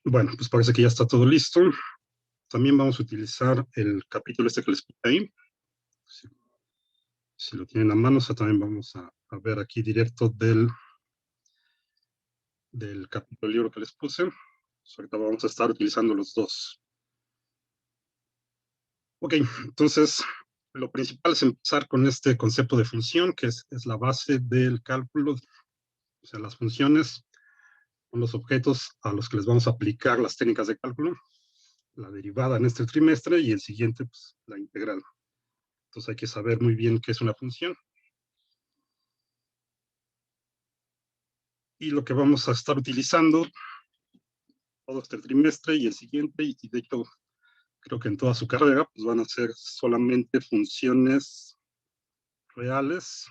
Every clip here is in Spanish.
Bueno, pues parece que ya está todo listo. También vamos a utilizar el capítulo este que les puse ahí. Si lo tienen a mano, o sea, también vamos a ver aquí directo del capítulo del libro que les puse. Pues ahorita vamos a estar utilizando los dos. Ok, entonces lo principal es empezar con este concepto de función, que es la base del cálculo. O sea, las funciones son los objetos a los que les vamos a aplicar las técnicas de cálculo, la derivada en este trimestre y el siguiente, pues, la integral. Entonces hay que saber muy bien qué es una función. Y lo que vamos a estar utilizando todo este trimestre y el siguiente, y de hecho creo que en toda su carrera, pues van a ser solamente funciones reales.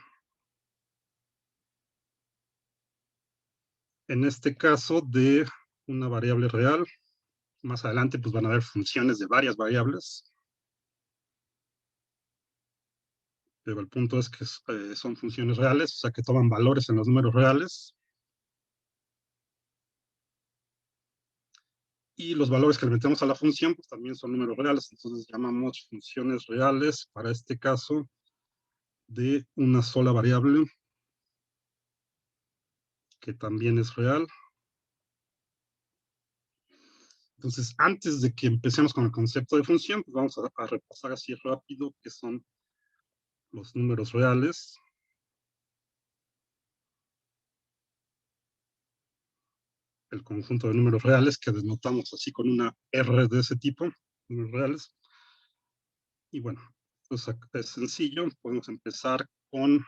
En este caso de una variable real, más adelante pues van a haber funciones de varias variables, pero el punto es que son funciones reales, o sea que toman valores en los números reales. Y los valores que le metemos a la función pues también son números reales, entonces llamamos funciones reales para este caso de una sola variable que también es real. Entonces, antes de que empecemos con el concepto de función, pues vamos a repasar así rápido qué son los números reales. El conjunto de números reales que denotamos así con una R de ese tipo, números reales. Y bueno, pues es sencillo, podemos empezar con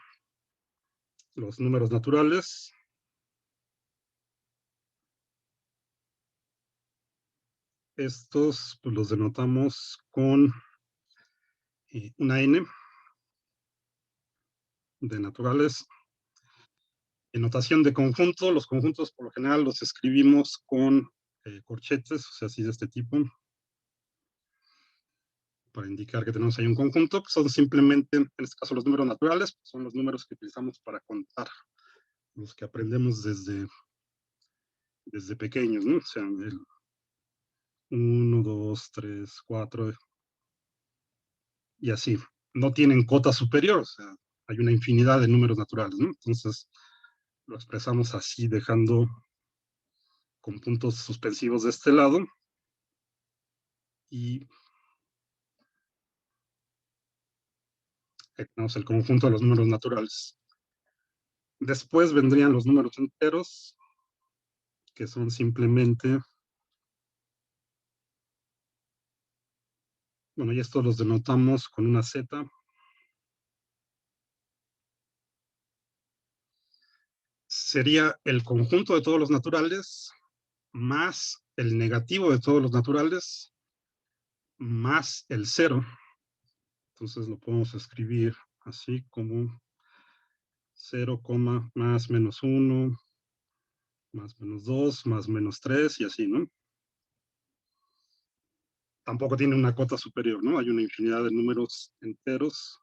los números naturales. Estos pues los denotamos con una N de naturales. En notación de conjunto, los conjuntos por lo general los escribimos con corchetes, o sea, así de este tipo, para indicar que tenemos ahí un conjunto, que son simplemente, en este caso los números naturales, pues son los números que utilizamos para contar, los que aprendemos desde pequeños, ¿no? O sea, el 1, 2, 3, 4, y así. No tienen cota superior, o sea, hay una infinidad de números naturales, ¿no? Entonces, lo expresamos así, dejando con puntos suspensivos de este lado, y tenemos el conjunto de los números naturales. Después vendrían los números enteros, que son simplemente, bueno, y estos los denotamos con una Z. Sería el conjunto de todos los naturales más el negativo de todos los naturales más el cero. Entonces lo podemos escribir así como 0, más menos 1, más menos 2, más menos 3 y así, ¿no? Tampoco tiene una cota superior, ¿no? Hay una infinidad de números enteros.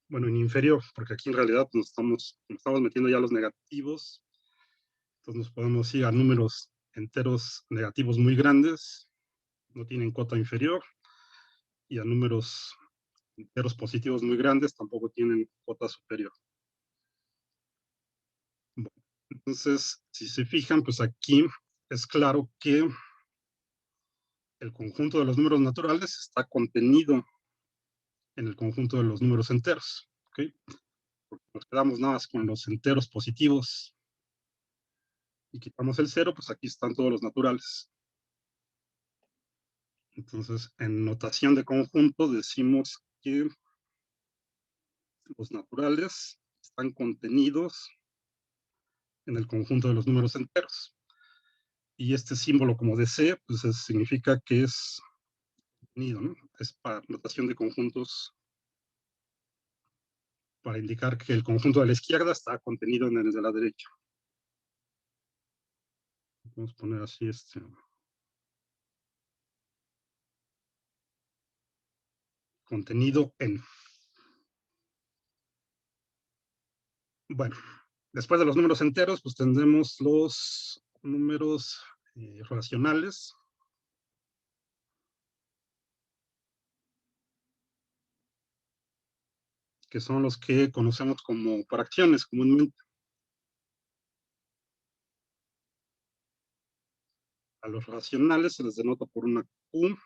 Bueno, en inferior, porque aquí en realidad nos estamos metiendo ya los negativos. Entonces nos podemos ir a números enteros negativos muy grandes, no tienen cota inferior, y a números enteros positivos muy grandes tampoco tienen cota superior. Bueno, entonces, si se fijan, pues aquí es claro que el conjunto de los números naturales está contenido en el conjunto de los números enteros, ¿ok? Porque nos quedamos nada más con los enteros positivos y quitamos el cero, pues aquí están todos los naturales. Entonces, en notación de conjunto decimos que los naturales están contenidos en el conjunto de los números enteros. Y este símbolo como de C, pues significa que es contenido, ¿no? Es para notación de conjuntos, para indicar que el conjunto de la izquierda está contenido en el de la derecha. Vamos a poner así contenido en. Bueno, después de los números enteros, pues tendremos los números racionales. Que son los que conocemos como fracciones comúnmente. A los racionales se les denota por una Q.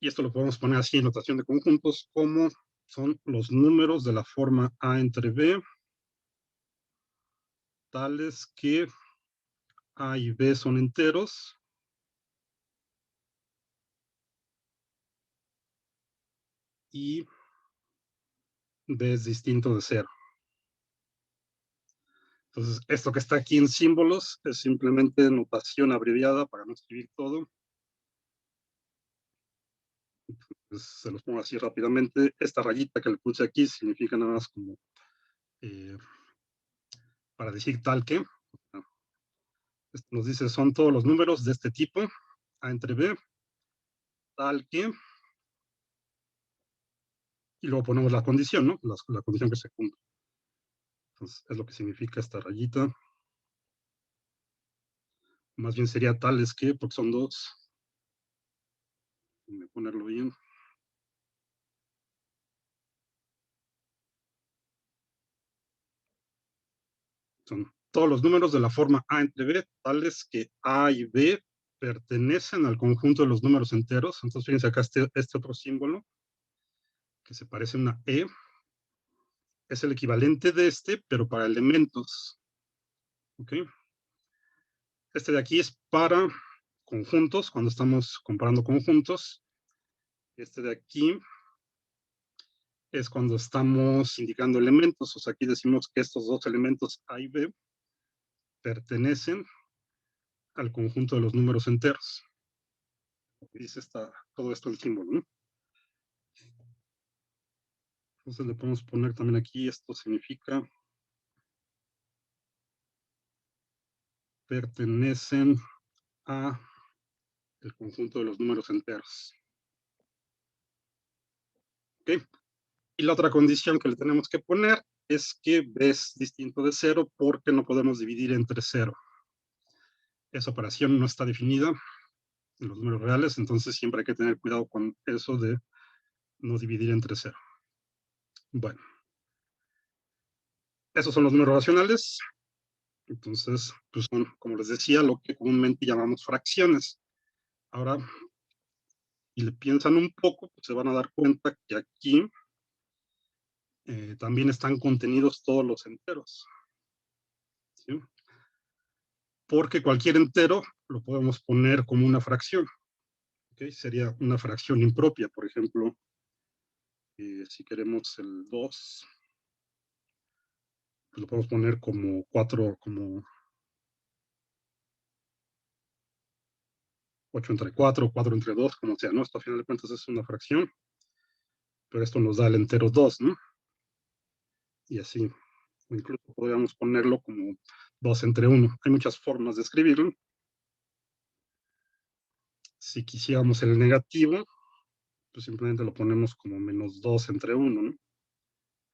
Y esto lo podemos poner así en notación de conjuntos, como son los números de la forma A entre B, tales que A y B son enteros, y B es distinto de 0. Entonces, esto que está aquí en símbolos es simplemente notación abreviada para no escribir todo. Entonces, se los pongo así rápidamente. Esta rayita que le puse aquí significa nada más como para decir tal que. Esto nos dice son todos los números de este tipo, A entre B, tal que, y luego ponemos la condición, ¿no? La condición que se cumple. Entonces, es lo que significa esta rayita. Más bien sería tales que, porque son dos. Voy a ponerlo bien. Son todos los números de la forma A entre B, tales que A y B pertenecen al conjunto de los números enteros. Entonces, fíjense acá este otro símbolo, que se parece a una E, es el equivalente de este, pero para elementos. ¿Ok? Este de aquí es para conjuntos, cuando estamos comparando conjuntos. Este de aquí es cuando estamos indicando elementos. O sea, aquí decimos que estos dos elementos A y B pertenecen al conjunto de los números enteros. Dice todo esto el símbolo, ¿no? Entonces le podemos poner también aquí, esto significa pertenecen a el conjunto de los números enteros. ¿Ok? Y la otra condición que le tenemos que poner es que B es distinto de 0 porque no podemos dividir entre 0. Esa operación no está definida en los números reales, entonces siempre hay que tener cuidado con eso de no dividir entre 0. Bueno, esos son los números racionales. Entonces, pues son, como les decía, lo que comúnmente llamamos fracciones. Ahora, si le piensan un poco, pues se van a dar cuenta que aquí también están contenidos todos los enteros. ¿Sí? Porque cualquier entero lo podemos poner como una fracción. ¿Okay? Sería una fracción impropia, por ejemplo, si queremos el 2, pues lo podemos poner como 4, como 8 entre 4, 4 entre 2, como sea, ¿no? Esto a final de cuentas es una fracción, pero esto nos da el entero 2, ¿no? Y así, o incluso podríamos ponerlo como 2 entre 1. Hay muchas formas de escribirlo. Si quisiéramos el negativo, pues simplemente lo ponemos como menos 2 entre 1, ¿no?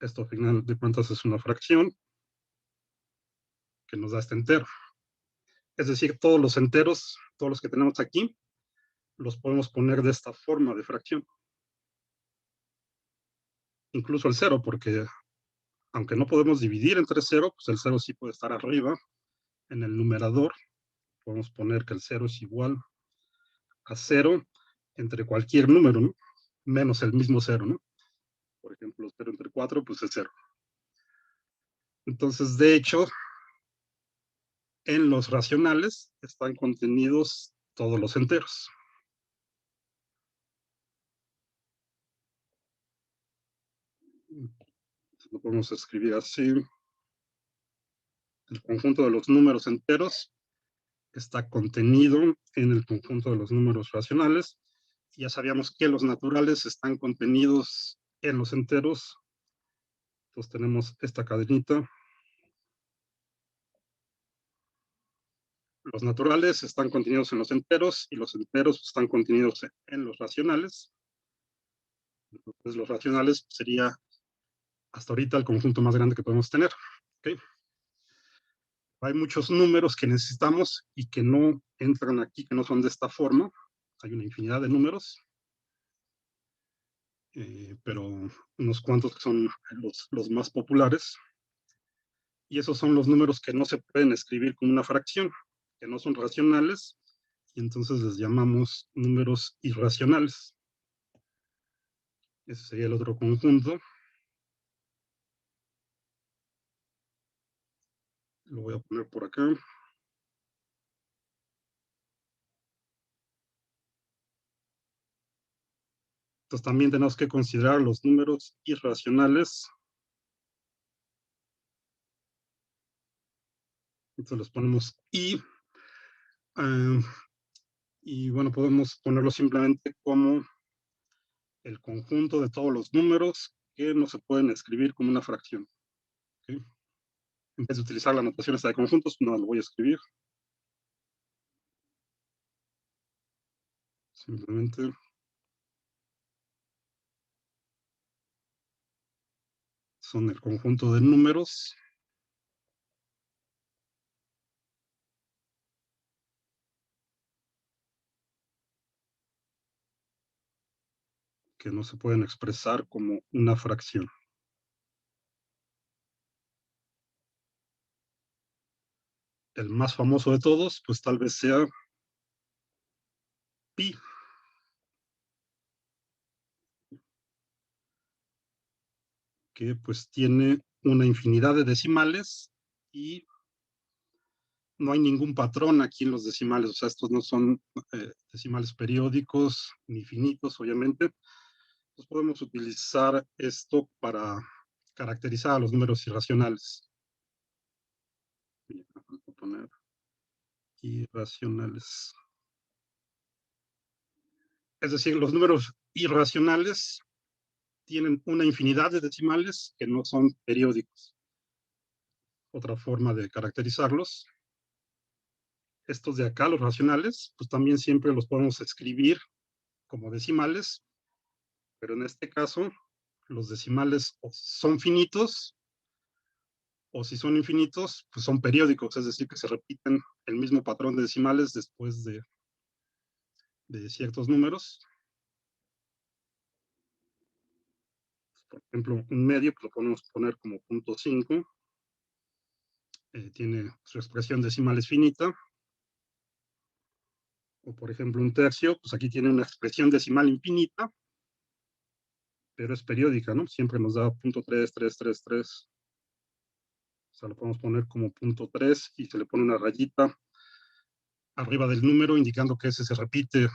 Esto a final de cuentas es una fracción que nos da este entero. Es decir, todos los enteros, todos los que tenemos aquí, los podemos poner de esta forma de fracción. Incluso el 0, porque aunque no podemos dividir entre 0, pues el 0 sí puede estar arriba. En el numerador podemos poner que el 0 es igual a 0 entre cualquier número, ¿no? Menos el mismo 0, ¿no? Por ejemplo, 0 entre 4, pues es 0. Entonces, de hecho, en los racionales están contenidos todos los enteros. Lo podemos escribir así. El conjunto de los números enteros está contenido en el conjunto de los números racionales. Ya sabíamos que los naturales están contenidos en los enteros. Entonces tenemos esta cadenita. Los naturales están contenidos en los enteros y los enteros están contenidos en los racionales. Entonces los racionales sería hasta ahorita el conjunto más grande que podemos tener. ¿Okay? Hay muchos números que necesitamos y que no entran aquí, que no son de esta forma. Hay una infinidad de números, pero unos cuantos que son los más populares. Y esos son los números que no se pueden escribir como una fracción, que no son racionales, y entonces les llamamos números irracionales. Ese sería el otro conjunto. Lo voy a poner por acá. Entonces también tenemos que considerar los números irracionales. Entonces los ponemos I. Y bueno, podemos ponerlo simplemente como el conjunto de todos los números que no se pueden escribir como una fracción. ¿Okay? En vez de utilizar la notación esta de conjuntos, no lo voy a escribir. Simplemente son el conjunto de números que no se pueden expresar como una fracción. El más famoso de todos, pues tal vez sea pi. Que pues tiene una infinidad de decimales y no hay ningún patrón aquí en los decimales. O sea, estos no son decimales periódicos ni finitos, obviamente. Entonces podemos utilizar esto para caracterizar a los números irracionales. Voy a poner irracionales. Es decir, los números irracionales tienen una infinidad de decimales que no son periódicos. Otra forma de caracterizarlos. Estos de acá, los racionales, pues también siempre los podemos escribir como decimales, pero en este caso los decimales son finitos o si son infinitos, pues son periódicos, es decir, que se repiten el mismo patrón de decimales después de ciertos números. Por ejemplo, un medio, pues lo podemos poner como 0.5, tiene su expresión decimal es finita. O por ejemplo, un tercio, pues aquí tiene una expresión decimal infinita, pero es periódica, ¿no? Siempre nos da 0.3333. O sea, lo podemos poner como 0.3 y se le pone una rayita arriba del número indicando que ese se repite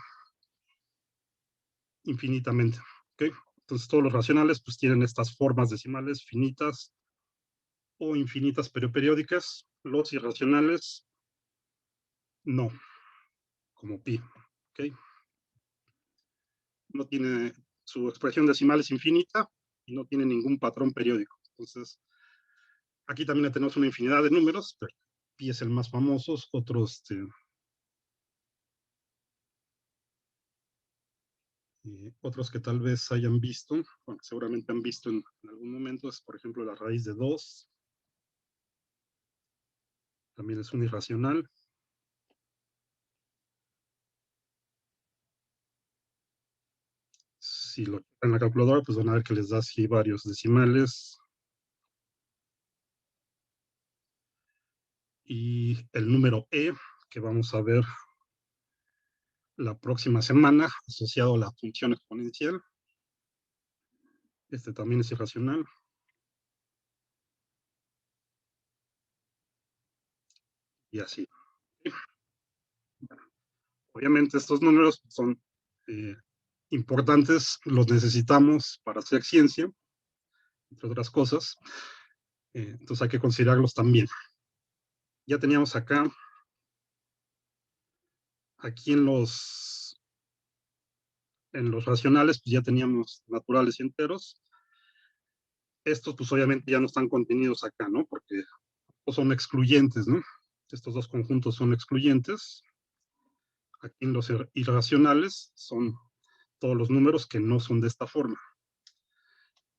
infinitamente. ¿Okay? Entonces todos los racionales pues tienen estas formas decimales finitas o infinitas pero periódicas. Los irracionales no, como pi. ¿Okay? No tiene, su expresión decimal es infinita y no tiene ningún patrón periódico. Entonces, aquí también tenemos una infinidad de números, pero pi es el más famoso, otros otros que tal vez hayan visto, bueno, seguramente han visto en algún momento, es por ejemplo la raíz de 2, también es un irracional. Si lo quitan en la calculadora, pues van a ver que les da así varios decimales. Y el número e, que vamos a ver la próxima semana, asociado a la función exponencial. Este también es irracional. Y así. Obviamente estos números son importantes, los necesitamos para hacer ciencia, entre otras cosas. Entonces hay que considerarlos también. Ya teníamos acá, aquí en los racionales, pues ya teníamos naturales y enteros. Estos, pues obviamente ya no están contenidos acá, ¿no? Porque son excluyentes, ¿no? Estos dos conjuntos son excluyentes. Aquí en los irracionales son todos los números que no son de esta forma.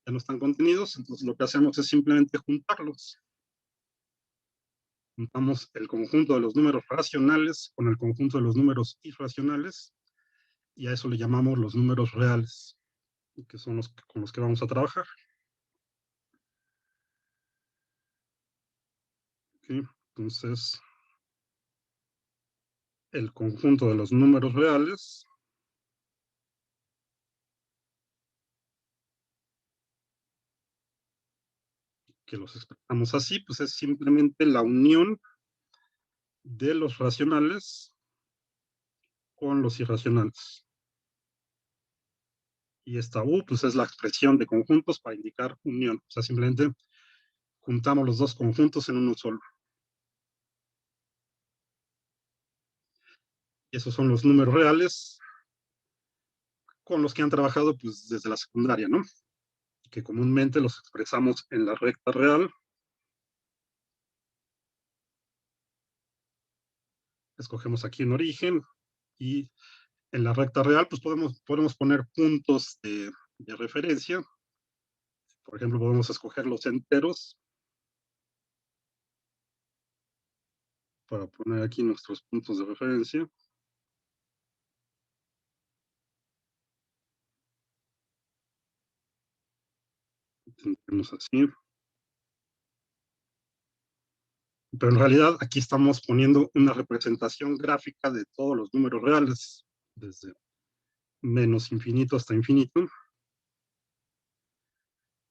Ya no están contenidos, entonces lo que hacemos es simplemente juntarlos. Juntamos el conjunto de los números racionales con el conjunto de los números irracionales y a eso le llamamos los números reales, que son los con los que vamos a trabajar. ¿Okay? Entonces, el conjunto de los números reales que los expresamos así, pues es simplemente la unión de los racionales con los irracionales. Y esta U, pues es la expresión de conjuntos para indicar unión. O sea, simplemente juntamos los dos conjuntos en uno solo. Y esos son los números reales con los que han trabajado pues desde la secundaria, ¿no? Que comúnmente los expresamos en la recta real. Escogemos aquí un origen y en la recta real pues podemos poner puntos de referencia. Por ejemplo, podemos escoger los enteros para poner aquí nuestros puntos de referencia. Tenemos así. Pero en realidad aquí estamos poniendo una representación gráfica de todos los números reales, desde menos infinito hasta infinito.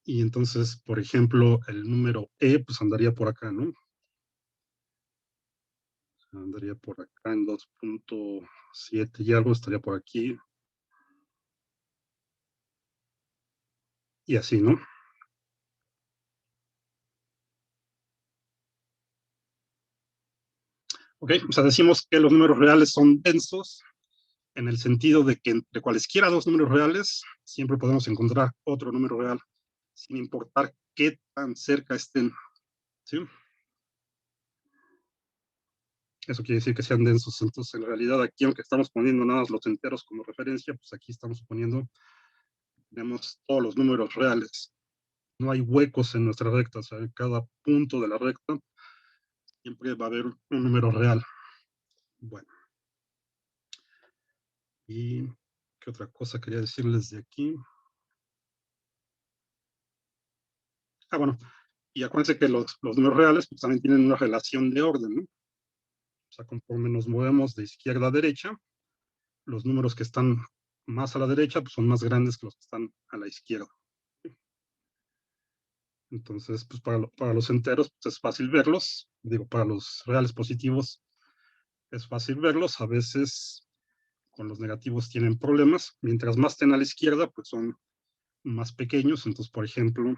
Y entonces, por ejemplo, el número E, pues andaría por acá, ¿no? Andaría por acá en 2.7 y algo, estaría por aquí. Y así, ¿no? Ok, o sea, decimos que los números reales son densos en el sentido de que entre cualesquiera dos números reales siempre podemos encontrar otro número real, sin importar qué tan cerca estén, ¿sí? Eso quiere decir que sean densos. Entonces, en realidad, aquí, aunque estamos poniendo nada más los enteros como referencia, pues aquí estamos suponiendo, tenemos todos los números reales. No hay huecos en nuestra recta, o sea, en cada punto de la recta siempre va a haber un número real. Bueno, y qué otra cosa quería decirles de aquí. Bueno, y acuérdense que los números reales pues, también tienen una relación de orden, ¿no? O sea, conforme nos movemos de izquierda a derecha, los números que están más a la derecha pues, son más grandes que los que están a la izquierda. Entonces, pues para los enteros pues, es fácil verlos. Digo, para los reales positivos es fácil verlos. A veces con los negativos tienen problemas. Mientras más estén a la izquierda, pues son más pequeños. Entonces, por ejemplo,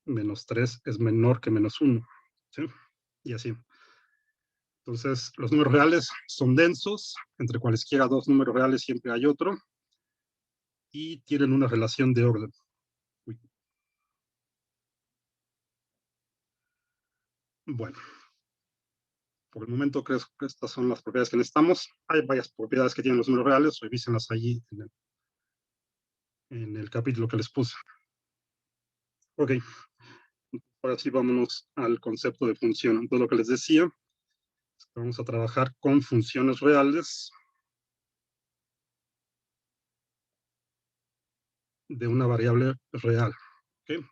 -3 es menor que -1. ¿Sí? Y así. Entonces, los números reales son densos. Entre cualesquiera dos números reales siempre hay otro. Y tienen una relación de orden. Uy. Bueno, por el momento creo que estas son las propiedades que necesitamos. Hay varias propiedades que tienen los números reales. Revísenlas allí en el capítulo que les puse. Ok, ahora sí vámonos al concepto de función. Entonces, lo que les decía, es que vamos a trabajar con funciones reales de una variable real. ¿Okay?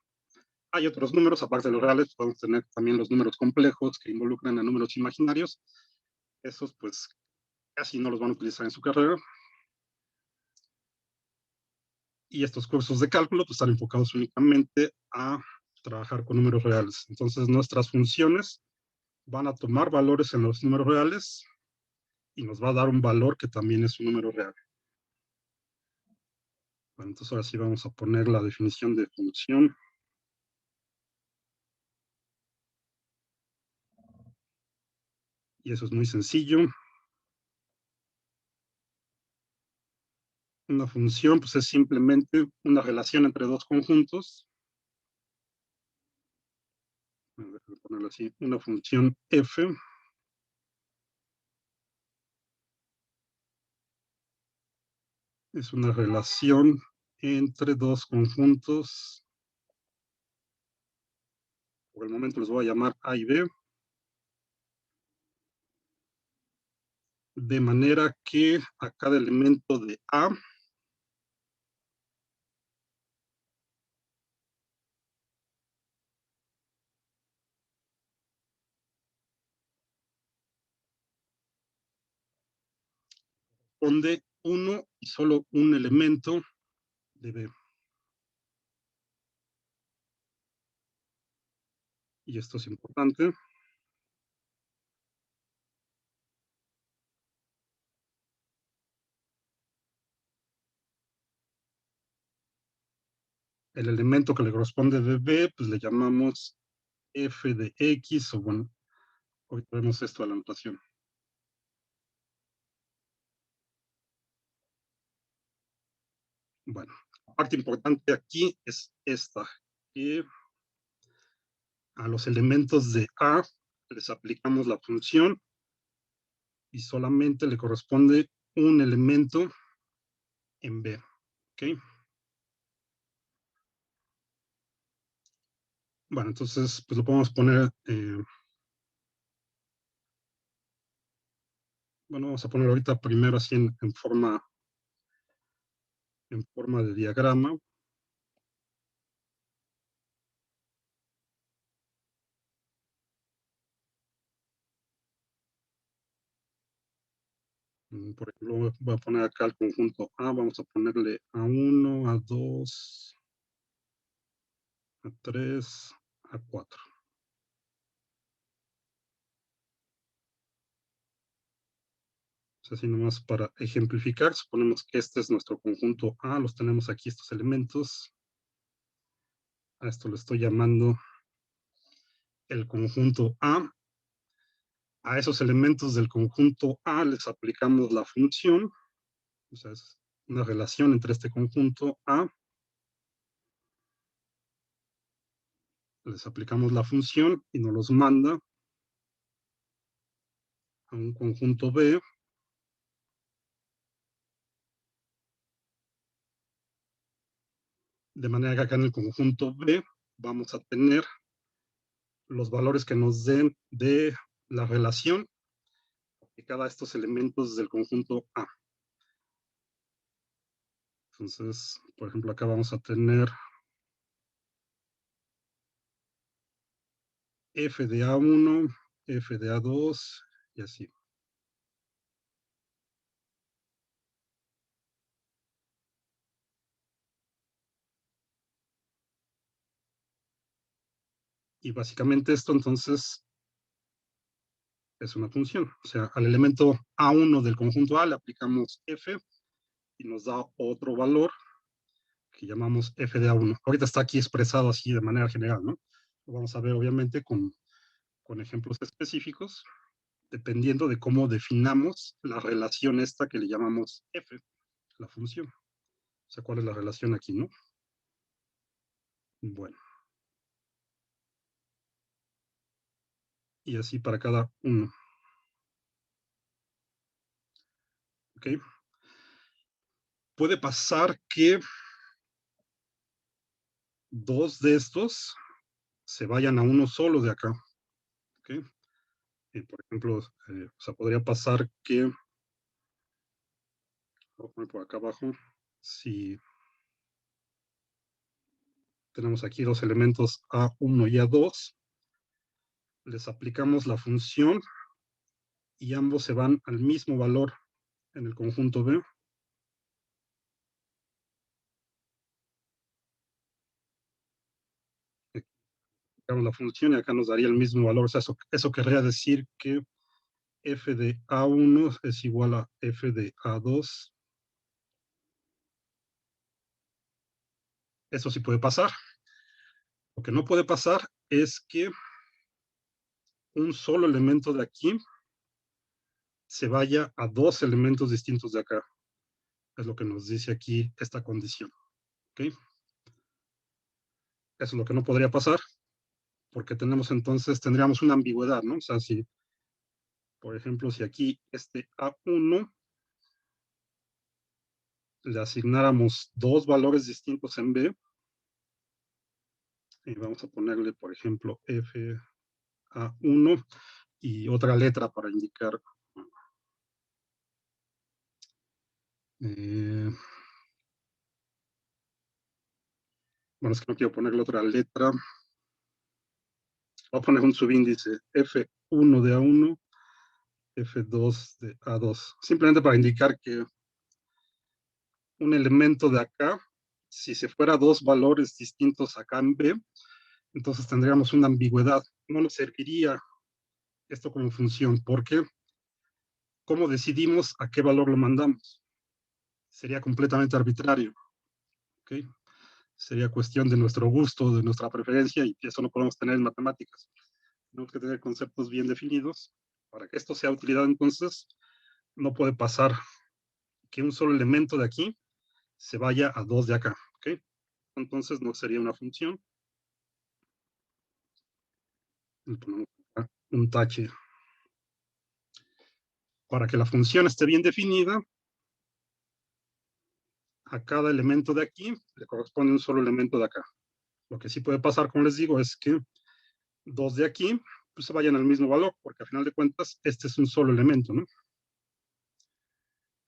Hay otros números, aparte de los reales, podemos tener también los números complejos que involucran a números imaginarios. Esos, pues, casi no los van a utilizar en su carrera. Y estos cursos de cálculo, pues, están enfocados únicamente a trabajar con números reales. Entonces, nuestras funciones van a tomar valores en los números reales y nos va a dar un valor que también es un número real. Bueno, entonces ahora sí vamos a poner la definición de función. Y eso es muy sencillo. Una función pues es simplemente una relación entre dos conjuntos. Voy a ponerlo así. Una función f es una relación entre dos conjuntos Por el momento les voy a llamar A y B. De manera que a cada elemento de A corresponde uno y solo un elemento de B. Y esto es importante. El elemento que le corresponde de B, pues le llamamos f de x, o bueno, hoy vemos esto a la anotación. Bueno, la parte importante aquí es esta, que a los elementos de A les aplicamos la función y solamente le corresponde un elemento en B. ¿Ok? Bueno, entonces pues lo podemos poner, bueno, vamos a poner ahorita primero así en forma de diagrama. Por ejemplo, voy a poner acá el conjunto A, vamos a ponerle A1, A2, A3, A4. Así nomás para ejemplificar, suponemos que este es nuestro conjunto A, los tenemos aquí estos elementos. A esto le estoy llamando el conjunto A. A esos elementos del conjunto A les aplicamos la función, o sea, es una relación entre este conjunto A. Les aplicamos la función y nos los manda a un conjunto B. De manera que acá en el conjunto B vamos a tener los valores que nos den de la relación de cada de estos elementos del conjunto A. Entonces, por ejemplo, acá vamos a tener f de A1, f de A2 y así. Y básicamente esto entonces es una función. O sea, al elemento A1 del conjunto A le aplicamos f y nos da otro valor que llamamos f de A1. Ahorita está aquí expresado así de manera general, ¿no? Lo vamos a ver obviamente con ejemplos específicos, dependiendo de cómo definamos la relación esta que le llamamos f, la función. O sea, ¿cuál es la relación aquí, no? Bueno, y así para cada uno. ¿Ok? Puede pasar que dos de estos se vayan a uno solo de acá. ¿Ok? Por ejemplo, o sea, podría pasar que, voy a poner por acá abajo, si tenemos aquí dos elementos A1 y A2, les aplicamos la función y ambos se van al mismo valor en el conjunto B. Aplicamos la función y acá nos daría el mismo valor. O sea, eso querría decir que f de A1 es igual a f de A2. Eso sí puede pasar. Lo que no puede pasar es que un solo elemento de aquí se vaya a dos elementos distintos de acá. Es lo que nos dice aquí esta condición. ¿Okay? Eso es lo que no podría pasar, porque tendríamos una ambigüedad, ¿no? O sea, si, por ejemplo, si aquí este A1 le asignáramos dos valores distintos en B, Y vamos a ponerle, por ejemplo, FA1 y otra letra para indicar. Bueno, es que no quiero ponerle otra letra. Voy a poner un subíndice F1 de A1, F2 de A2. Simplemente para indicar que un elemento de acá, si se fuera dos valores distintos acá en B, entonces tendríamos una ambigüedad. No nos serviría esto como función, porque ¿cómo decidimos a qué valor lo mandamos? Sería completamente arbitrario. ¿Okay? Sería cuestión de nuestro gusto, de nuestra preferencia, y eso no podemos tener en matemáticas. Tenemos que tener conceptos bien definidos. Para que esto sea utilidad, entonces, no puede pasar que un solo elemento de aquí se vaya a dos de acá. ¿Okay? Entonces no sería una función. Le ponemos acá un tache. Para que la función esté bien definida, a cada elemento de aquí le corresponde un solo elemento de acá. Lo que sí puede pasar, como les digo, es que dos de aquí pues, se vayan al mismo valor, porque al final de cuentas este es un solo elemento, ¿no?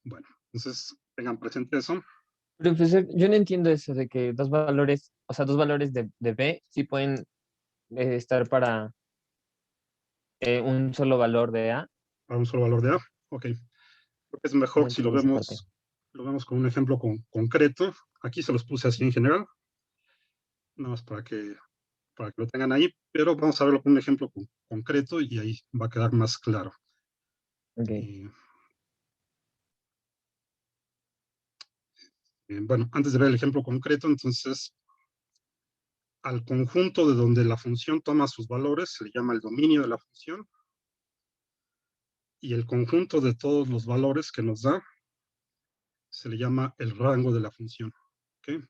Bueno, entonces tengan presente eso. Profesor, yo no entiendo eso de que dos valores, o sea, dos valores de B sí pueden estar para un solo valor de A. Para un solo valor de A. Ok. Creo que es No mejor si entiendo esa parte. lo vemos con un ejemplo concreto. Aquí se los puse así en general, nada más para que lo tengan ahí, pero vamos a verlo con un ejemplo concreto y ahí va a quedar más claro. Ok. Y, bueno, antes de ver el ejemplo concreto, entonces, al conjunto de donde la función toma sus valores se le llama el dominio de la función, y el conjunto de todos los valores que nos da se le llama el rango de la función. ¿Okay?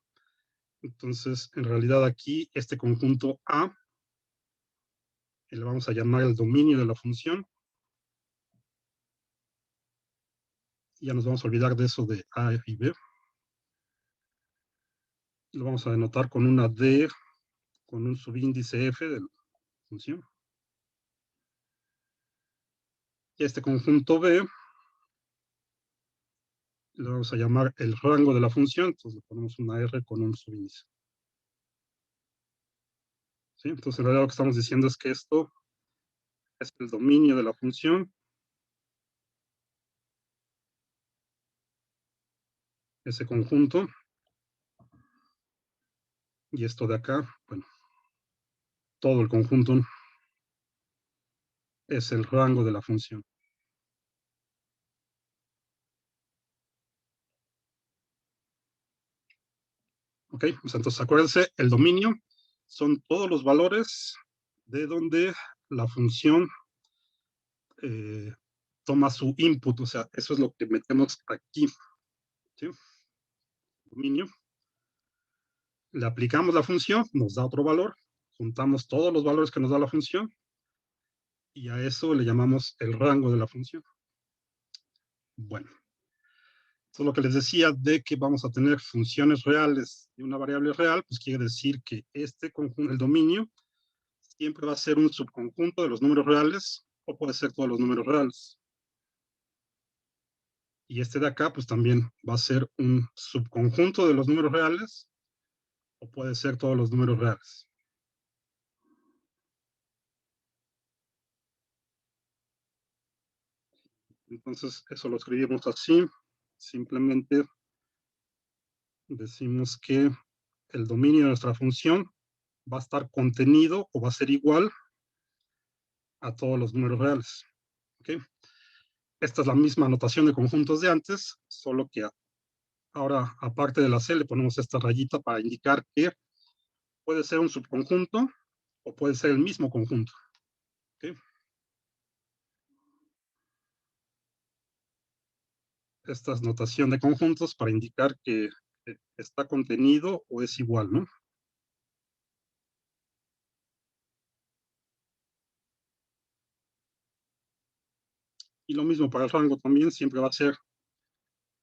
Entonces, en realidad aquí, este conjunto A, le vamos a llamar el dominio de la función. Ya nos vamos a olvidar de eso de A y B. Lo vamos a denotar con una D, con un subíndice F de la función. Y este conjunto B le vamos a llamar el rango de la función, entonces le ponemos una R con un subíndice. ¿Sí? Entonces, en realidad lo que estamos diciendo es que esto es el dominio de la función, ese conjunto, y esto de acá, bueno, todo el conjunto es el rango de la función. ¿Ok? Pues entonces, acuérdense, el dominio son todos los valores de donde la función toma su input, o sea, eso es lo que metemos aquí. ¿Sí? Dominio. Le aplicamos la función, nos da otro valor, juntamos todos los valores que nos da la función y a eso le llamamos el rango de la función. Bueno, eso es lo que les decía de que vamos a tener funciones reales de una variable real, pues quiere decir que este conjunto, el dominio, siempre va a ser un subconjunto de los números reales o puede ser todos los números reales. Y este de acá, pues también va a ser un subconjunto de los números reales o puede ser todos los números reales. Entonces, eso lo escribimos así. Simplemente decimos que el dominio de nuestra función va a estar contenido o va a ser igual a todos los números reales. ¿Okay? Esta es la misma notación de conjuntos de antes, solo que ahora, aparte de la C, le ponemos esta rayita para indicar que puede ser un subconjunto o puede ser el mismo conjunto. ¿Okay? Esta es notación de conjuntos para indicar que está contenido o es igual, ¿no? Y lo mismo para el rango también, siempre va a ser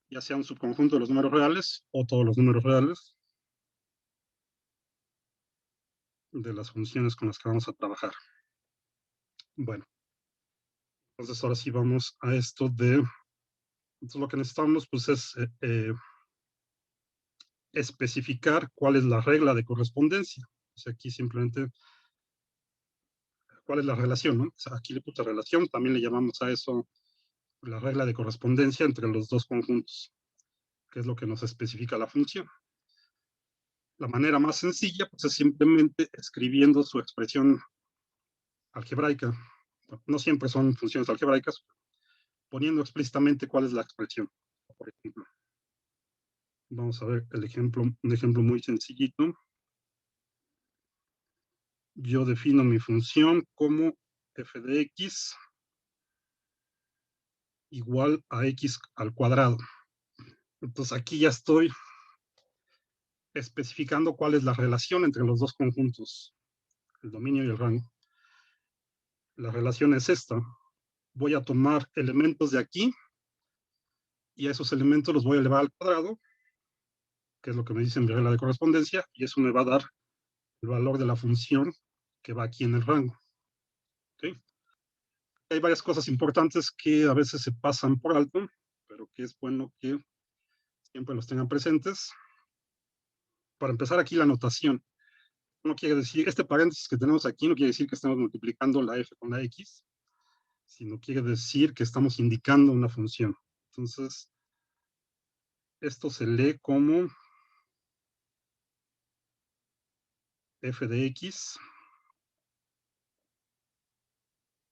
ya sea un subconjunto de los números reales o todos los números reales. de las funciones con las que vamos a trabajar. Bueno, entonces ahora sí vamos a esto de... Entonces lo que necesitamos pues es especificar cuál es la regla de correspondencia. O sea, aquí simplemente cuál es la relación, ¿no? O sea, aquí le puse relación, también le llamamos a eso la regla de correspondencia entre los dos conjuntos, que es lo que nos especifica la función. La manera más sencilla pues, es simplemente escribiendo su expresión algebraica. No siempre son funciones algebraicas, poniendo explícitamente cuál es la expresión. Por ejemplo, vamos a ver el ejemplo, un ejemplo muy sencillito. Yo defino mi función como f de x igual a x al cuadrado. Entonces aquí ya estoy especificando cuál es la relación entre los dos conjuntos, el dominio y el rango. La relación es esta. Voy a tomar elementos de aquí y a esos elementos los voy a elevar al cuadrado, que es lo que me dice mi regla de correspondencia, y eso me va a dar el valor de la función que va aquí en el rango. ¿Okay? Hay varias cosas importantes que a veces se pasan por alto, pero que es bueno que siempre los tengan presentes. Para empezar aquí la notación. No quiere decir, este paréntesis que tenemos aquí no quiere decir que estamos multiplicando la f con la x, sino quiere decir que estamos indicando una función. Entonces, esto se lee como f de x.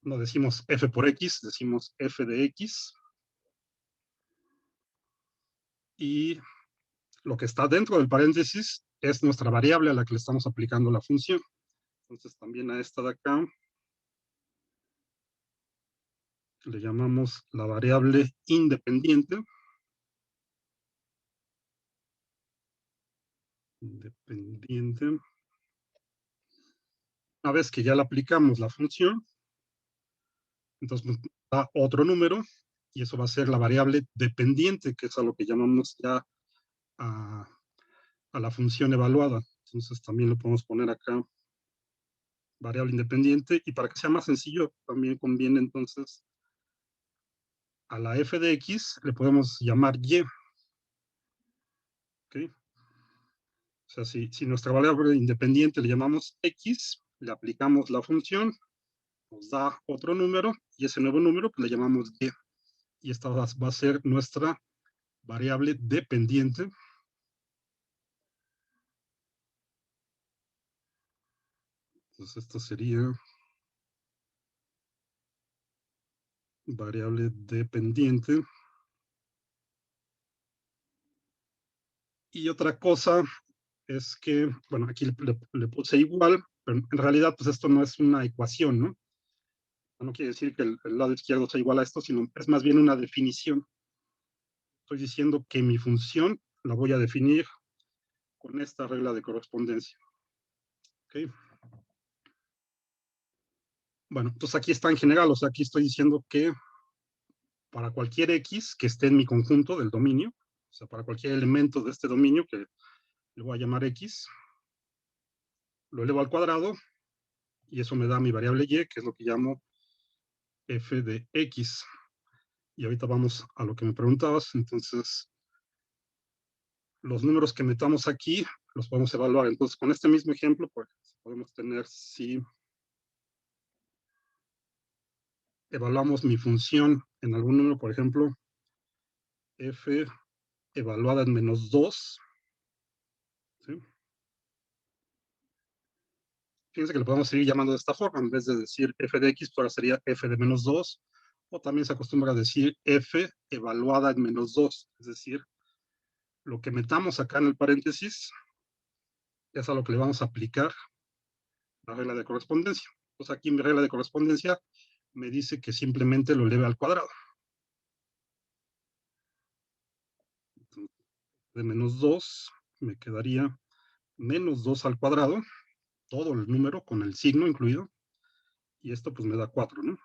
No decimos f por x, decimos f de x. Y lo que está dentro del paréntesis es nuestra variable a la que le estamos aplicando la función. Entonces, también a esta de acá le llamamos la variable independiente. Independiente. Una vez que ya le aplicamos la función, entonces nos da otro número y eso va a ser la variable dependiente, que es a lo que llamamos ya a la función evaluada. Entonces también lo podemos poner acá, variable independiente, y para que sea más sencillo, también conviene entonces a la f de x le podemos llamar y. ¿Okay? O sea, si nuestra variable independiente le llamamos x, le aplicamos la función, nos da otro número, y ese nuevo número pues, le llamamos y. Y esta va a ser nuestra variable dependiente. Entonces, esto sería variable dependiente. Y otra cosa es que, bueno, aquí le puse igual, pero en realidad, pues esto no es una ecuación, ¿no? No quiere decir que el lado izquierdo sea igual a esto, sino es más bien una definición. Estoy diciendo que mi función la voy a definir con esta regla de correspondencia. ¿Okay? Bueno, entonces aquí está en general, o sea, aquí estoy diciendo que para cualquier x que esté en mi conjunto del dominio, o sea, para cualquier elemento de este dominio que le voy a llamar x, lo elevo al cuadrado y eso me da mi variable y, que es lo que llamo f de x. Y ahorita vamos a lo que me preguntabas. Entonces, los números que metamos aquí los podemos evaluar. Entonces, con este mismo ejemplo, pues podemos tener si evaluamos mi función en algún número, por ejemplo, f evaluada en -2. ¿Sí? Fíjense que lo podemos seguir llamando de esta forma. En vez de decir f de x, pues ahora sería f de -2. O también se acostumbra a decir f evaluada en -2. Es decir, lo que metamos acá en el paréntesis es a lo que le vamos a aplicar la regla de correspondencia. Entonces aquí mi regla de correspondencia me dice que simplemente lo eleve al cuadrado. Entonces, de -2 me quedaría -2 al cuadrado, todo el número con el signo incluido, y esto pues me da 4, ¿no?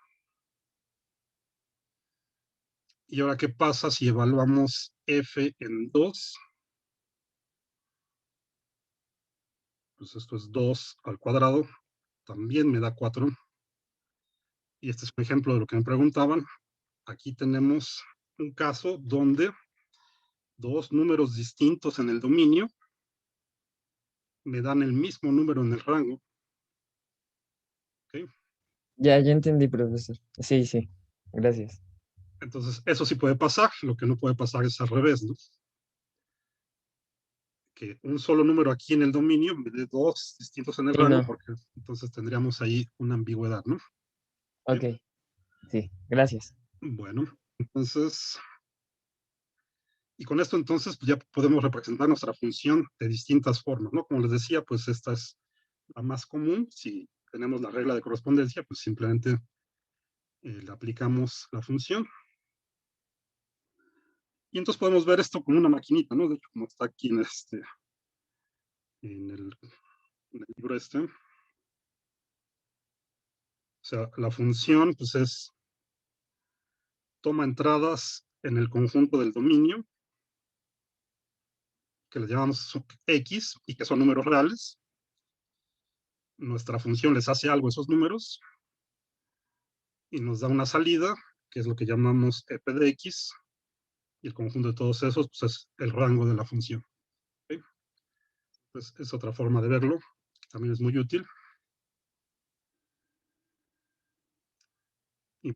Y ahora, ¿qué pasa si evaluamos f en 2? pues esto es 2 al cuadrado, también me da 4. Y este es un ejemplo de lo que me preguntaban. Aquí tenemos un caso donde dos números distintos en el dominio me dan el mismo número en el rango. ¿Okay? Ya entendí, profesor. Sí, sí. Gracias. Entonces, eso sí puede pasar. Lo que no puede pasar es al revés, ¿no? Que un solo número aquí en el dominio me dé dos distintos en el Sí, rango, no. porque entonces tendríamos ahí una ambigüedad, ¿no? ¿Okay? Ok. Sí, gracias. Bueno, entonces, y con esto entonces pues ya podemos representar nuestra función de distintas formas, ¿no? Como les decía, pues esta es la más común. Si tenemos la regla de correspondencia, pues simplemente le aplicamos la función. Y entonces podemos ver esto como una maquinita, ¿no? De hecho, como está aquí en el libro este. O sea, la función pues es toma entradas en el conjunto del dominio, que le llamamos X, y que son números reales. Nuestra función les hace algo a esos números, y nos da una salida, que es lo que llamamos f de x, y el conjunto de todos esos pues, es el rango de la función. ¿Okay? Pues es otra forma de verlo, que también es muy útil. Y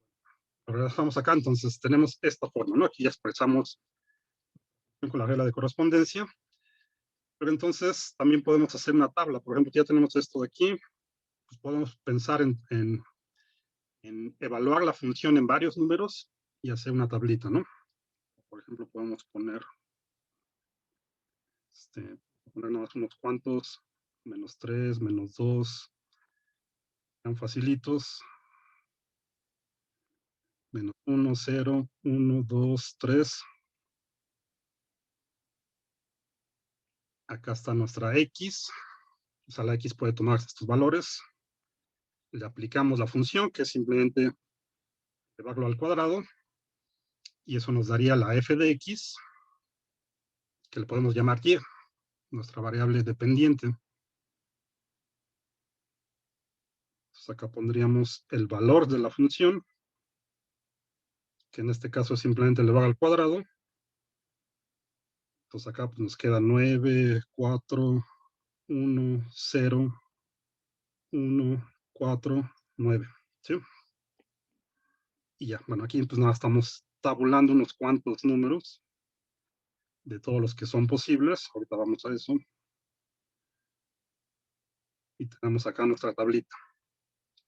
ahora estamos acá, entonces tenemos esta forma, ¿no? Aquí ya expresamos con la regla de correspondencia, pero entonces también podemos hacer una tabla. Por ejemplo, ya tenemos esto de aquí, pues podemos pensar en evaluar la función en varios números y hacer una tablita, ¿no? Por ejemplo, podemos poner nada más unos cuantos, -3, -2, tan facilitos, -1, 0, 1, 2, 3. Acá está nuestra X, o sea, la X puede tomar estos valores, le aplicamos la función, que es simplemente llevarlo al cuadrado, y eso nos daría la f de x, que le podemos llamar y, nuestra variable dependiente. Entonces acá pondríamos el valor de la función, que en este caso simplemente le va al cuadrado. Entonces acá pues, nos queda 9, 4, 1, 0, 1, 4, 9. ¿Sí? Y ya, bueno, aquí pues nada, estamos tabulando unos cuantos números de todos los que son posibles. Ahorita vamos a eso. Y tenemos acá nuestra tablita.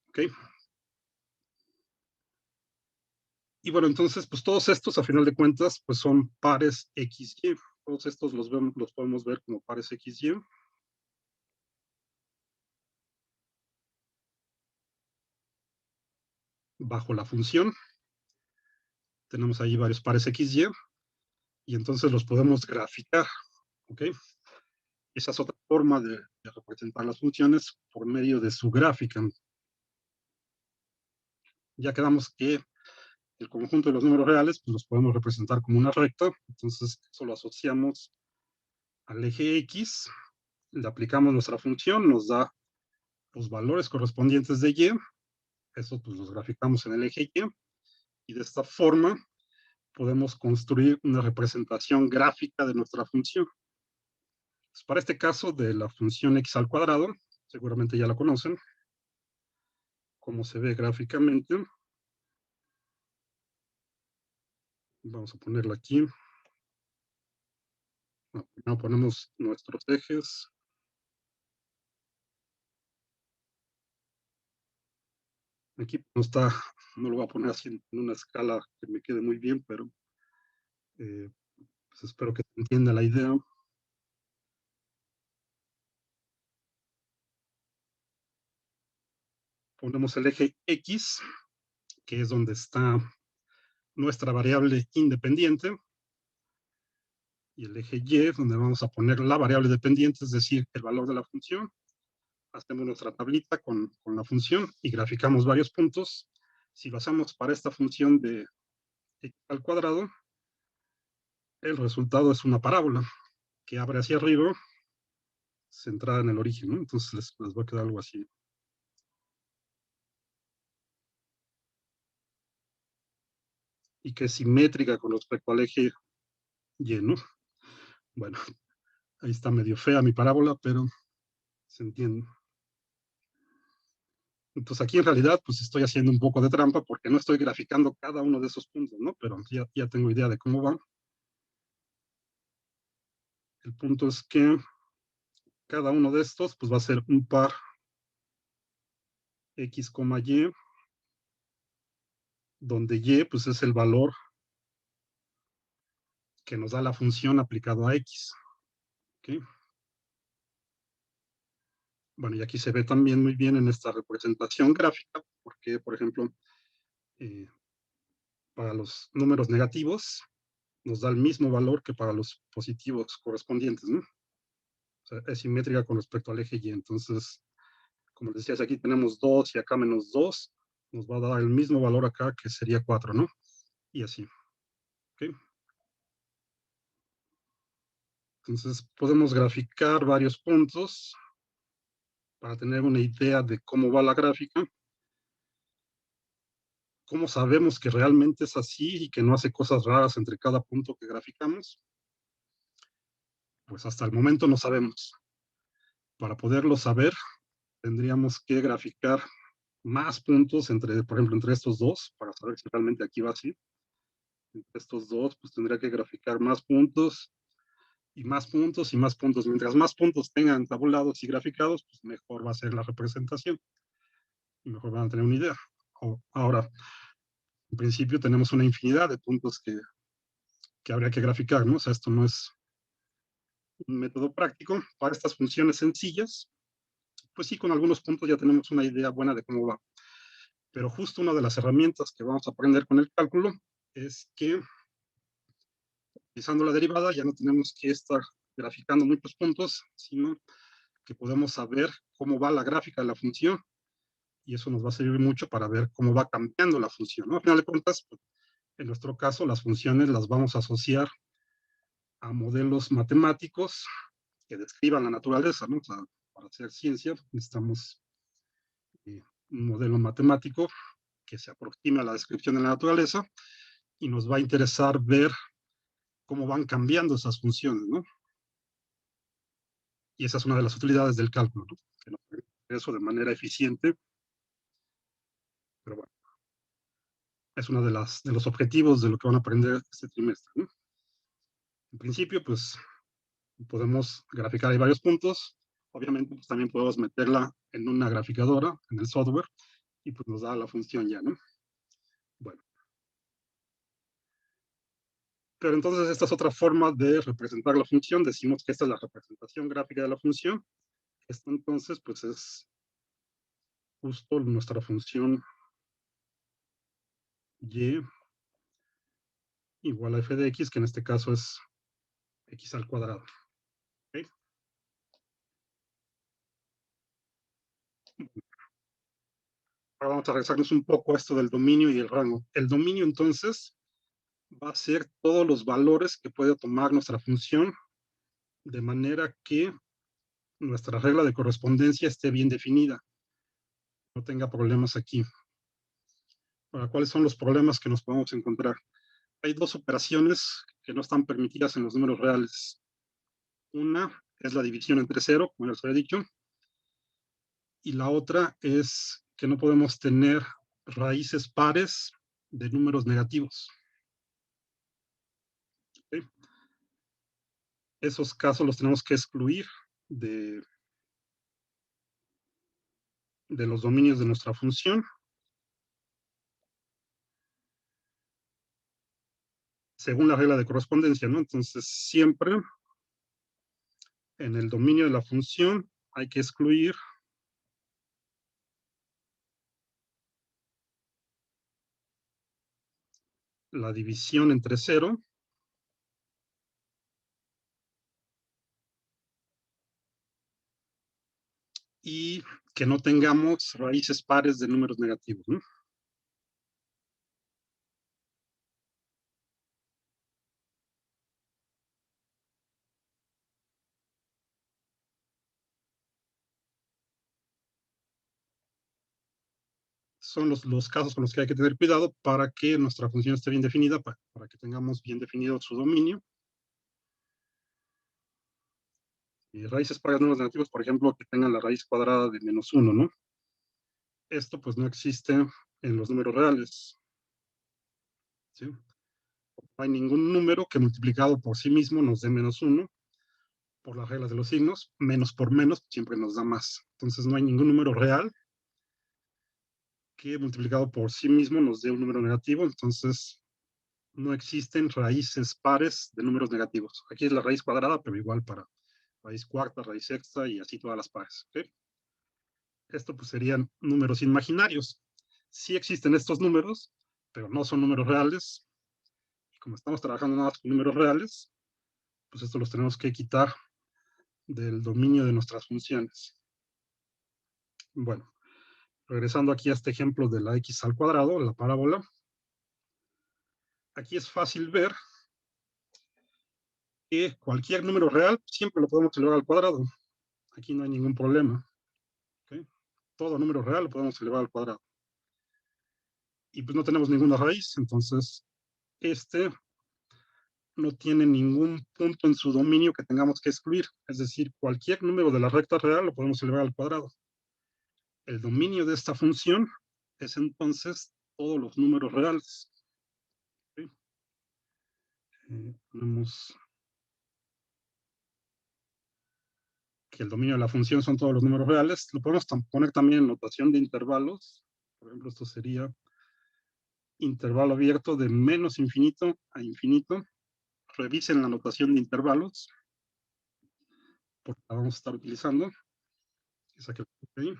¿Ok? Y bueno, entonces, pues todos estos, a final de cuentas, pues son pares XY. Todos estos los podemos ver como pares XY. Bajo la función, tenemos ahí varios pares XY, y entonces los podemos graficar. ¿Ok? Esa es otra forma de representar las funciones por medio de su gráfica. Ya quedamos que el conjunto de los números reales, pues los podemos representar como una recta. Entonces, eso lo asociamos al eje X, le aplicamos nuestra función, nos da los valores correspondientes de Y, eso pues los graficamos en el eje Y, y de esta forma podemos construir una representación gráfica de nuestra función. Pues para este caso de la función x al cuadrado, seguramente ya la conocen, cómo se ve gráficamente. Vamos a ponerla aquí. Primero ponemos nuestros ejes. Aquí no está, no lo voy a poner así en una escala que me quede muy bien, pero pues espero que se entienda la idea. Ponemos el eje X, que es donde está nuestra variable independiente, y el eje Y, donde vamos a poner la variable dependiente, es decir, el valor de la función. Hacemos nuestra tablita con la función y graficamos varios puntos. Si lo hacemos para esta función de x al cuadrado, el resultado es una parábola que abre hacia arriba centrada en el origen, ¿no? Entonces les va a quedar algo así. Y que es simétrica con respecto al eje Y, ¿no? Bueno, ahí está medio fea mi parábola, pero se entiende. Entonces aquí en realidad pues estoy haciendo un poco de trampa porque no estoy graficando cada uno de esos puntos, ¿no? Pero ya tengo idea de cómo va. El punto es que cada uno de estos pues va a ser un par x, y, donde y pues es el valor que nos da la función aplicado a x. ¿Okay? Bueno, y aquí se ve también muy bien en esta representación gráfica, porque, por ejemplo, para los números negativos nos da el mismo valor que para los positivos correspondientes, ¿no? O sea, es simétrica con respecto al eje Y. Entonces, como les decía, aquí tenemos 2 y acá menos 2, nos va a dar el mismo valor acá, que sería 4, ¿no? Y así. ¿Okay? Entonces, podemos graficar varios puntos para tener una idea de cómo va la gráfica. ¿Cómo sabemos que realmente es así y que no hace cosas raras entre cada punto que graficamos? Pues hasta el momento no sabemos. Para poderlo saber, tendríamos que graficar más puntos entre, por ejemplo, entre estos dos, para saber si realmente aquí va así. Entre estos dos, pues tendría que graficar más puntos y más puntos y más puntos. Mientras más puntos tengan tabulados y graficados, pues mejor va a ser la representación y mejor van a tener una idea. Ahora, en principio tenemos una infinidad de puntos que habría que graficar, ¿no? O sea, esto no es un método práctico. Para estas funciones sencillas, pues sí, con algunos puntos ya tenemos una idea buena de cómo va. Pero justo una de las herramientas que vamos a aprender con el cálculo es que utilizando la derivada ya no tenemos que estar graficando muchos puntos, sino que podemos saber cómo va la gráfica de la función y eso nos va a servir mucho para ver cómo va cambiando la función, ¿no? Al final de cuentas, en nuestro caso, las funciones las vamos a asociar a modelos matemáticos que describan la naturaleza, ¿no? O sea, para hacer ciencia necesitamos un modelo matemático que se aproxime a la descripción de la naturaleza y nos va a interesar ver cómo van cambiando esas funciones, ¿no? Y esa es una de las utilidades del cálculo, ¿no? Que nos permite eso de manera eficiente, pero bueno, es uno de los objetivos de lo que van a aprender este trimestre, ¿no? En principio, pues podemos graficar ahí varios puntos. Obviamente, pues también podemos meterla en una graficadora, en el software, y pues nos da la función ya, ¿no? Bueno. Pero entonces esta es otra forma de representar la función. Decimos que esta es la representación gráfica de la función. Esto entonces, pues es justo nuestra función y igual a f de x, que en este caso es x al cuadrado. ¿Okay? Ahora vamos a regresarnos un poco a esto del dominio y el rango. El dominio entonces va a ser todos los valores que puede tomar nuestra función de manera que nuestra regla de correspondencia esté bien definida, no tenga problemas aquí. Ahora, ¿cuáles son los problemas que nos podemos encontrar? Hay dos operaciones que no están permitidas en los números reales. Una es la división entre cero, como ya les había dicho, y la otra es que no podemos tener raíces pares de números negativos. ¿Okay? Esos casos los tenemos que excluir de, de los dominios de nuestra función, según la regla de correspondencia, ¿no? Entonces, siempre en el dominio de la función hay que excluir la división entre cero y que no tengamos raíces pares de números negativos, ¿no? son los casos con los que hay que tener cuidado para que nuestra función esté bien definida, para que tengamos bien definido su dominio. Y raíces pares números negativos, por ejemplo, que tengan la raíz cuadrada de -1, ¿no? Esto pues no existe en los números reales, ¿sí? No hay ningún número que multiplicado por sí mismo nos dé -1, por las reglas de los signos, menos por menos siempre nos da más. Entonces no hay ningún número real que multiplicado por sí mismo nos dé un número negativo, entonces no existen raíces pares de números negativos. Aquí es la raíz cuadrada, pero igual para raíz cuarta, raíz sexta y así todas las pares. ¿Okay? Esto pues serían números imaginarios. Sí existen estos números, pero no son números reales. Y como estamos trabajando nada más con números reales, pues esto los tenemos que quitar del dominio de nuestras funciones. Bueno, regresando aquí a este ejemplo de la x al cuadrado, la parábola. Aquí es fácil ver que cualquier número real siempre lo podemos elevar al cuadrado. Aquí no hay ningún problema. ¿Okay? Todo número real lo podemos elevar al cuadrado. Y pues no tenemos ninguna raíz, entonces este no tiene ningún punto en su dominio que tengamos que excluir. Es decir, cualquier número de la recta real lo podemos elevar al cuadrado. El dominio de esta función es entonces todos los números reales. ¿Okay? Ponemos que el dominio de la función son todos los números reales. Lo podemos poner también en notación de intervalos. Por ejemplo, esto sería intervalo abierto de menos infinito a infinito. Revisen la notación de intervalos, porque la vamos a estar utilizando. Esa que ahí.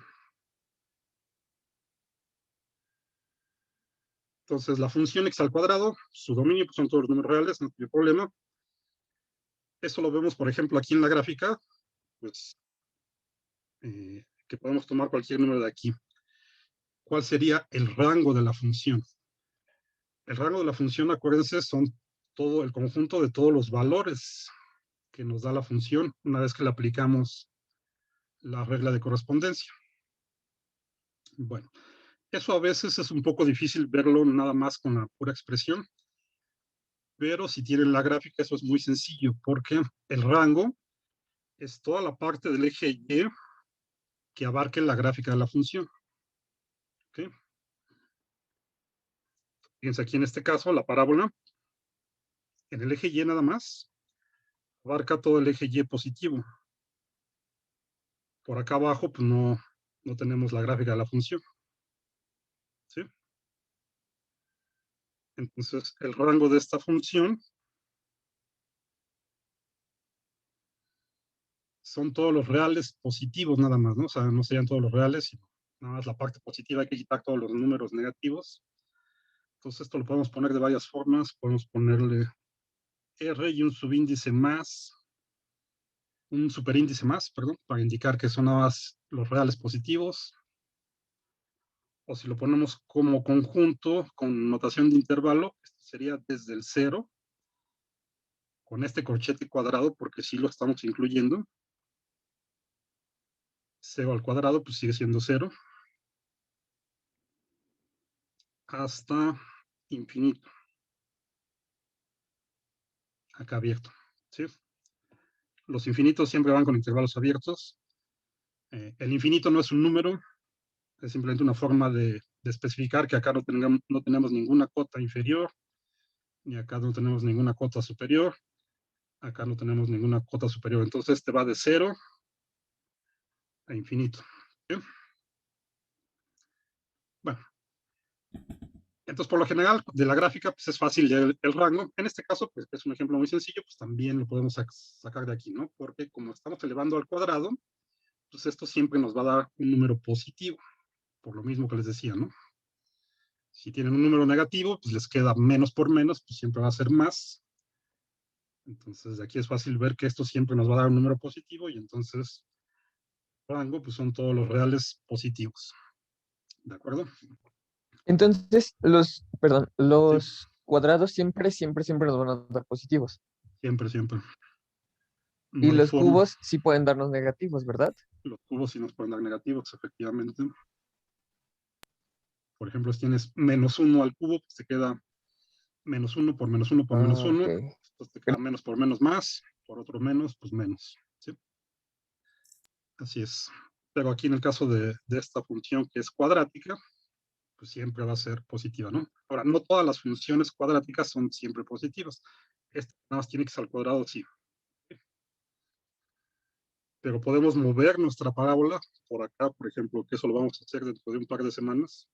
Entonces, la función x al cuadrado, su dominio pues, son todos los números reales, no tiene problema. Eso lo vemos, por ejemplo, aquí en la gráfica, pues, que podemos tomar cualquier número de aquí. ¿Cuál sería el rango de la función? El rango de la función, acuérdense, son todo el conjunto de todos los valores que nos da la función una vez que le aplicamos la regla de correspondencia. Bueno, eso a veces es un poco difícil verlo nada más con la pura expresión, pero si tienen la gráfica eso es muy sencillo, porque el rango es toda la parte del eje Y que abarque la gráfica de la función. ¿Okay? Fíjense aquí en este caso, la parábola, en el eje Y nada más, abarca todo el eje Y positivo. Por acá abajo, pues no tenemos la gráfica de la función. ¿Sí? Entonces, el rango de esta función son todos los reales positivos nada más, ¿no? O sea, no serían todos los reales, sino nada más la parte positiva, hay que quitar todos los números negativos. Entonces, esto lo podemos poner de varias formas. Podemos ponerle R y un subíndice más, un superíndice más, perdón, para indicar que son nada más los reales positivos. O si lo ponemos como conjunto con notación de intervalo, esto sería desde el 0, con este corchete cuadrado, porque sí lo estamos incluyendo. 0 al cuadrado, pues sigue siendo 0. Hasta infinito. Acá abierto. ¿Sí? Los infinitos siempre van con intervalos abiertos. El infinito no es un número, es simplemente una forma de especificar que acá no tenemos ninguna cota inferior, ni acá no tenemos ninguna cota superior, acá no tenemos ninguna cota superior. Entonces este va de 0 a infinito. ¿Sí? Bueno, entonces por lo general de la gráfica pues es fácil el rango. En este caso, pues es un ejemplo muy sencillo, pues también lo podemos sacar de aquí, ¿no? Porque como estamos elevando al cuadrado, pues esto siempre nos va a dar un número positivo, por lo mismo que les decía, ¿no? Si tienen un número negativo, pues les queda menos por menos, pues siempre va a ser más. Entonces, de aquí es fácil ver que esto siempre nos va a dar un número positivo y entonces rango, pues son todos los reales positivos. ¿De acuerdo? Entonces, perdón, Sí, los cuadrados siempre nos van a dar positivos. siempre, siempre. No Y hay los forma. cubos sí pueden darnos negativos, ¿verdad? Los cubos sí nos pueden dar negativos, efectivamente. Por ejemplo, si tienes -1 al cubo, pues te queda -1 por -1 por -1. Ok. Entonces te queda menos por menos más, por otro menos, pues menos. ¿Sí? Así es. Pero aquí en el caso de esta función que es cuadrática, pues siempre va a ser positiva, ¿no? Ahora, no todas las funciones cuadráticas son siempre positivas. Esta nada más tiene que ser al cuadrado, sí. Pero podemos mover nuestra parábola por acá, por ejemplo, que eso lo vamos a hacer dentro de un par de semanas.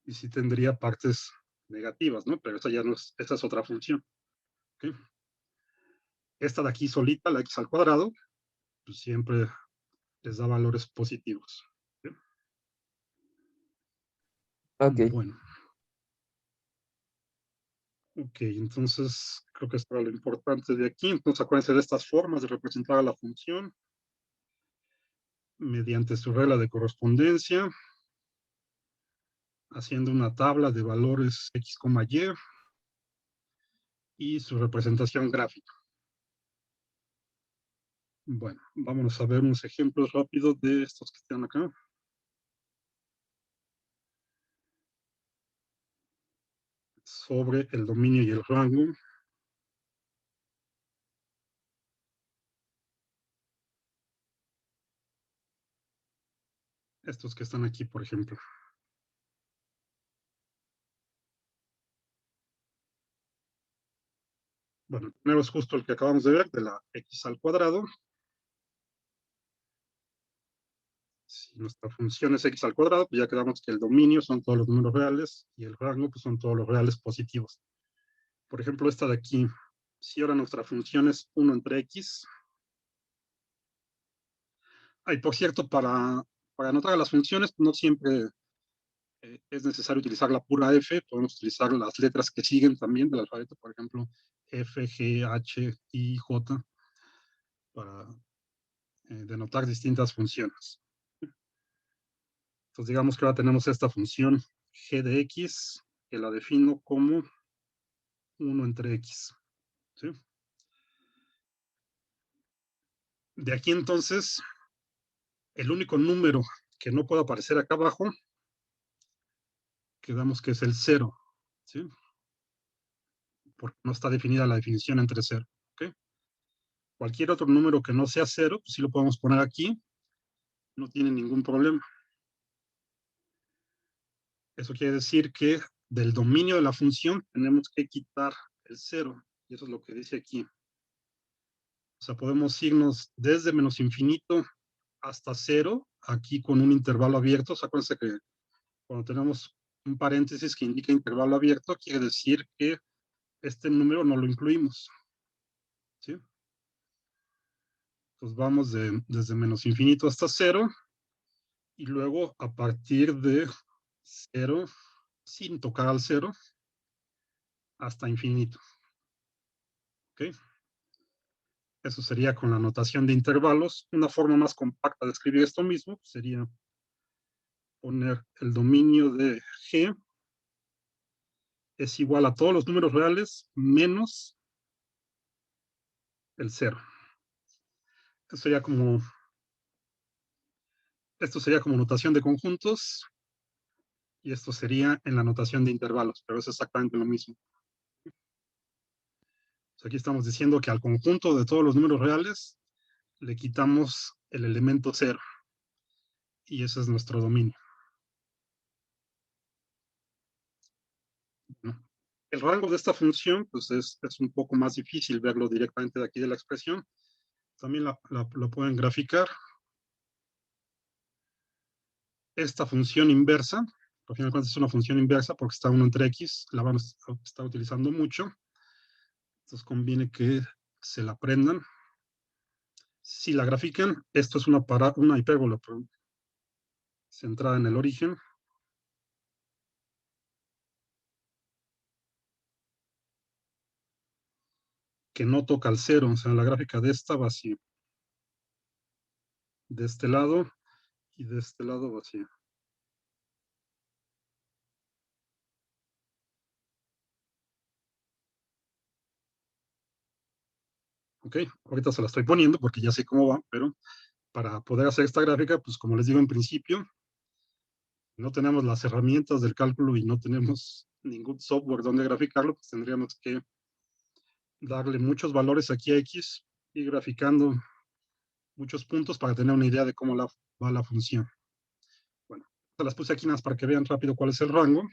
Y sí tendría partes negativas, ¿no? Pero esa ya no es, esa es otra función. ¿Okay? Esta de aquí solita, la x al cuadrado, pues siempre les da valores positivos. ¿Sí? Ok. Bueno. Ok, entonces creo que esto era lo importante de aquí. Entonces acuérdense de estas formas de representar a la función mediante su regla de correspondencia, haciendo una tabla de valores x, y su representación gráfica. Bueno, vámonos a ver unos ejemplos rápidos de estos que están acá. Sobre el dominio y el rango. Estos que están aquí, por ejemplo. Bueno, el primero es justo el que acabamos de ver, de la x al cuadrado. Si nuestra función es x al cuadrado, pues ya quedamos que el dominio son todos los números reales y el rango pues son todos los reales positivos. Por ejemplo, esta de aquí, si ahora nuestra función es 1 entre x. Y por cierto, para anotar las funciones, no siempre es necesario utilizar la pura f, podemos utilizar las letras que siguen también del alfabeto, por ejemplo, F, G, H, I, J, para denotar distintas funciones. Entonces digamos que ahora tenemos esta función g de x, que la defino como 1 entre x. ¿Sí? De aquí entonces, el único número que no puede aparecer acá abajo, quedamos que es el 0. ¿Sí? Porque no está definida la definición entre 0. ¿Okay? Cualquier otro número que no sea 0, pues sí lo podemos poner aquí, no tiene ningún problema. Eso quiere decir que del dominio de la función tenemos que quitar el 0, y eso es lo que dice aquí. O sea, podemos irnos desde menos infinito hasta 0, aquí con un intervalo abierto. O sea, acuérdense que cuando tenemos un paréntesis que indica intervalo abierto, quiere decir que este número no lo incluimos. ¿Sí? Entonces vamos desde menos infinito hasta 0, y luego a partir de 0, sin tocar al 0, hasta infinito. ¿Ok? Eso sería con la notación de intervalos. Una forma más compacta de escribir esto mismo sería poner el dominio de G es igual a todos los números reales menos el 0. Esto sería como notación de conjuntos, y esto sería en la notación de intervalos, pero es exactamente lo mismo. Aquí estamos diciendo que al conjunto de todos los números reales le quitamos el elemento 0, y ese es nuestro dominio. ¿No? El rango de esta función pues es un poco más difícil verlo directamente de aquí de la expresión. También lo pueden graficar. Esta función inversa, al final de cuentas es una función inversa porque está 1 entre x, la van a estar utilizando mucho. Entonces conviene que se la aprendan. Si la grafican, esto es una hipérbola centrada en el origen. Que no toca al 0, o sea, la gráfica de esta va así. De este lado y de este lado va así. Ok, ahorita se la estoy poniendo porque ya sé cómo va, pero para poder hacer esta gráfica, pues como les digo en principio, no tenemos las herramientas del cálculo y no tenemos ningún software donde graficarlo, pues tendríamos que darle muchos valores aquí a X y graficando muchos puntos para tener una idea de cómo va la función. Bueno, se las puse aquí nada más para que vean rápido cuál es el rango.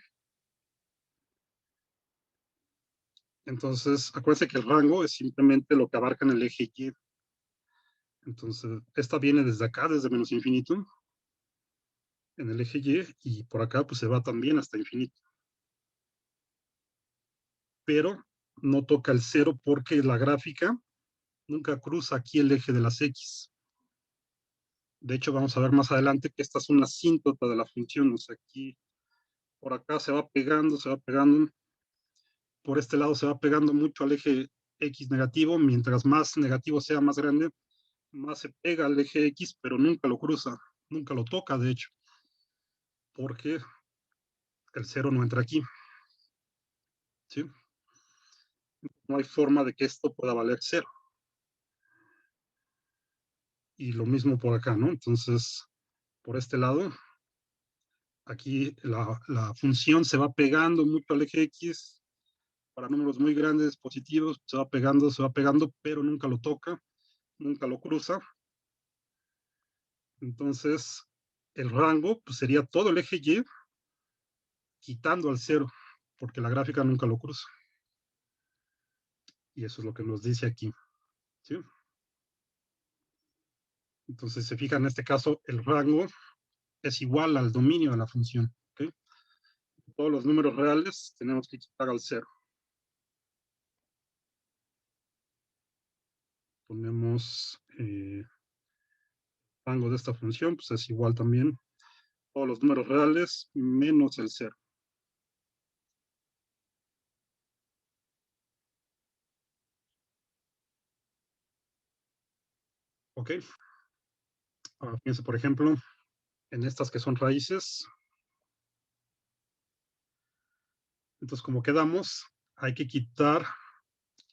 Entonces, acuérdense que el rango es simplemente lo que abarca en el eje Y. Entonces, esta viene desde acá, desde menos infinito, en el eje y por acá pues se va también hasta infinito. Pero no toca el cero porque la gráfica nunca cruza aquí el eje de las X. De hecho, vamos a ver más adelante que esta es una asíntota de la función. O sea, aquí, por acá se va pegando, se va pegando. Por este lado se va pegando mucho al eje X negativo. Mientras más negativo sea, más grande, más se pega al eje X, pero nunca lo cruza, nunca lo toca, de hecho, porque el cero no entra aquí. ¿Sí? No hay forma de que esto pueda valer cero. Y lo mismo por acá, ¿no? Entonces, por este lado, aquí la función se va pegando mucho al eje X. Para números muy grandes, positivos, se va pegando, pero nunca lo toca, nunca lo cruza. Entonces, el rango pues, sería todo el eje Y quitando al cero, porque la gráfica nunca lo cruza. Y eso es lo que nos dice aquí. ¿Sí? Entonces, se fija en este caso, el rango es igual al dominio de la función. ¿Okay? Todos los números reales tenemos que quitar al cero. Ponemos rango de esta función, pues es igual también todos los números reales menos el cero. ¿Ok? Ahora fíjense, por ejemplo, en estas que son raíces. Entonces, como quedamos, hay que quitar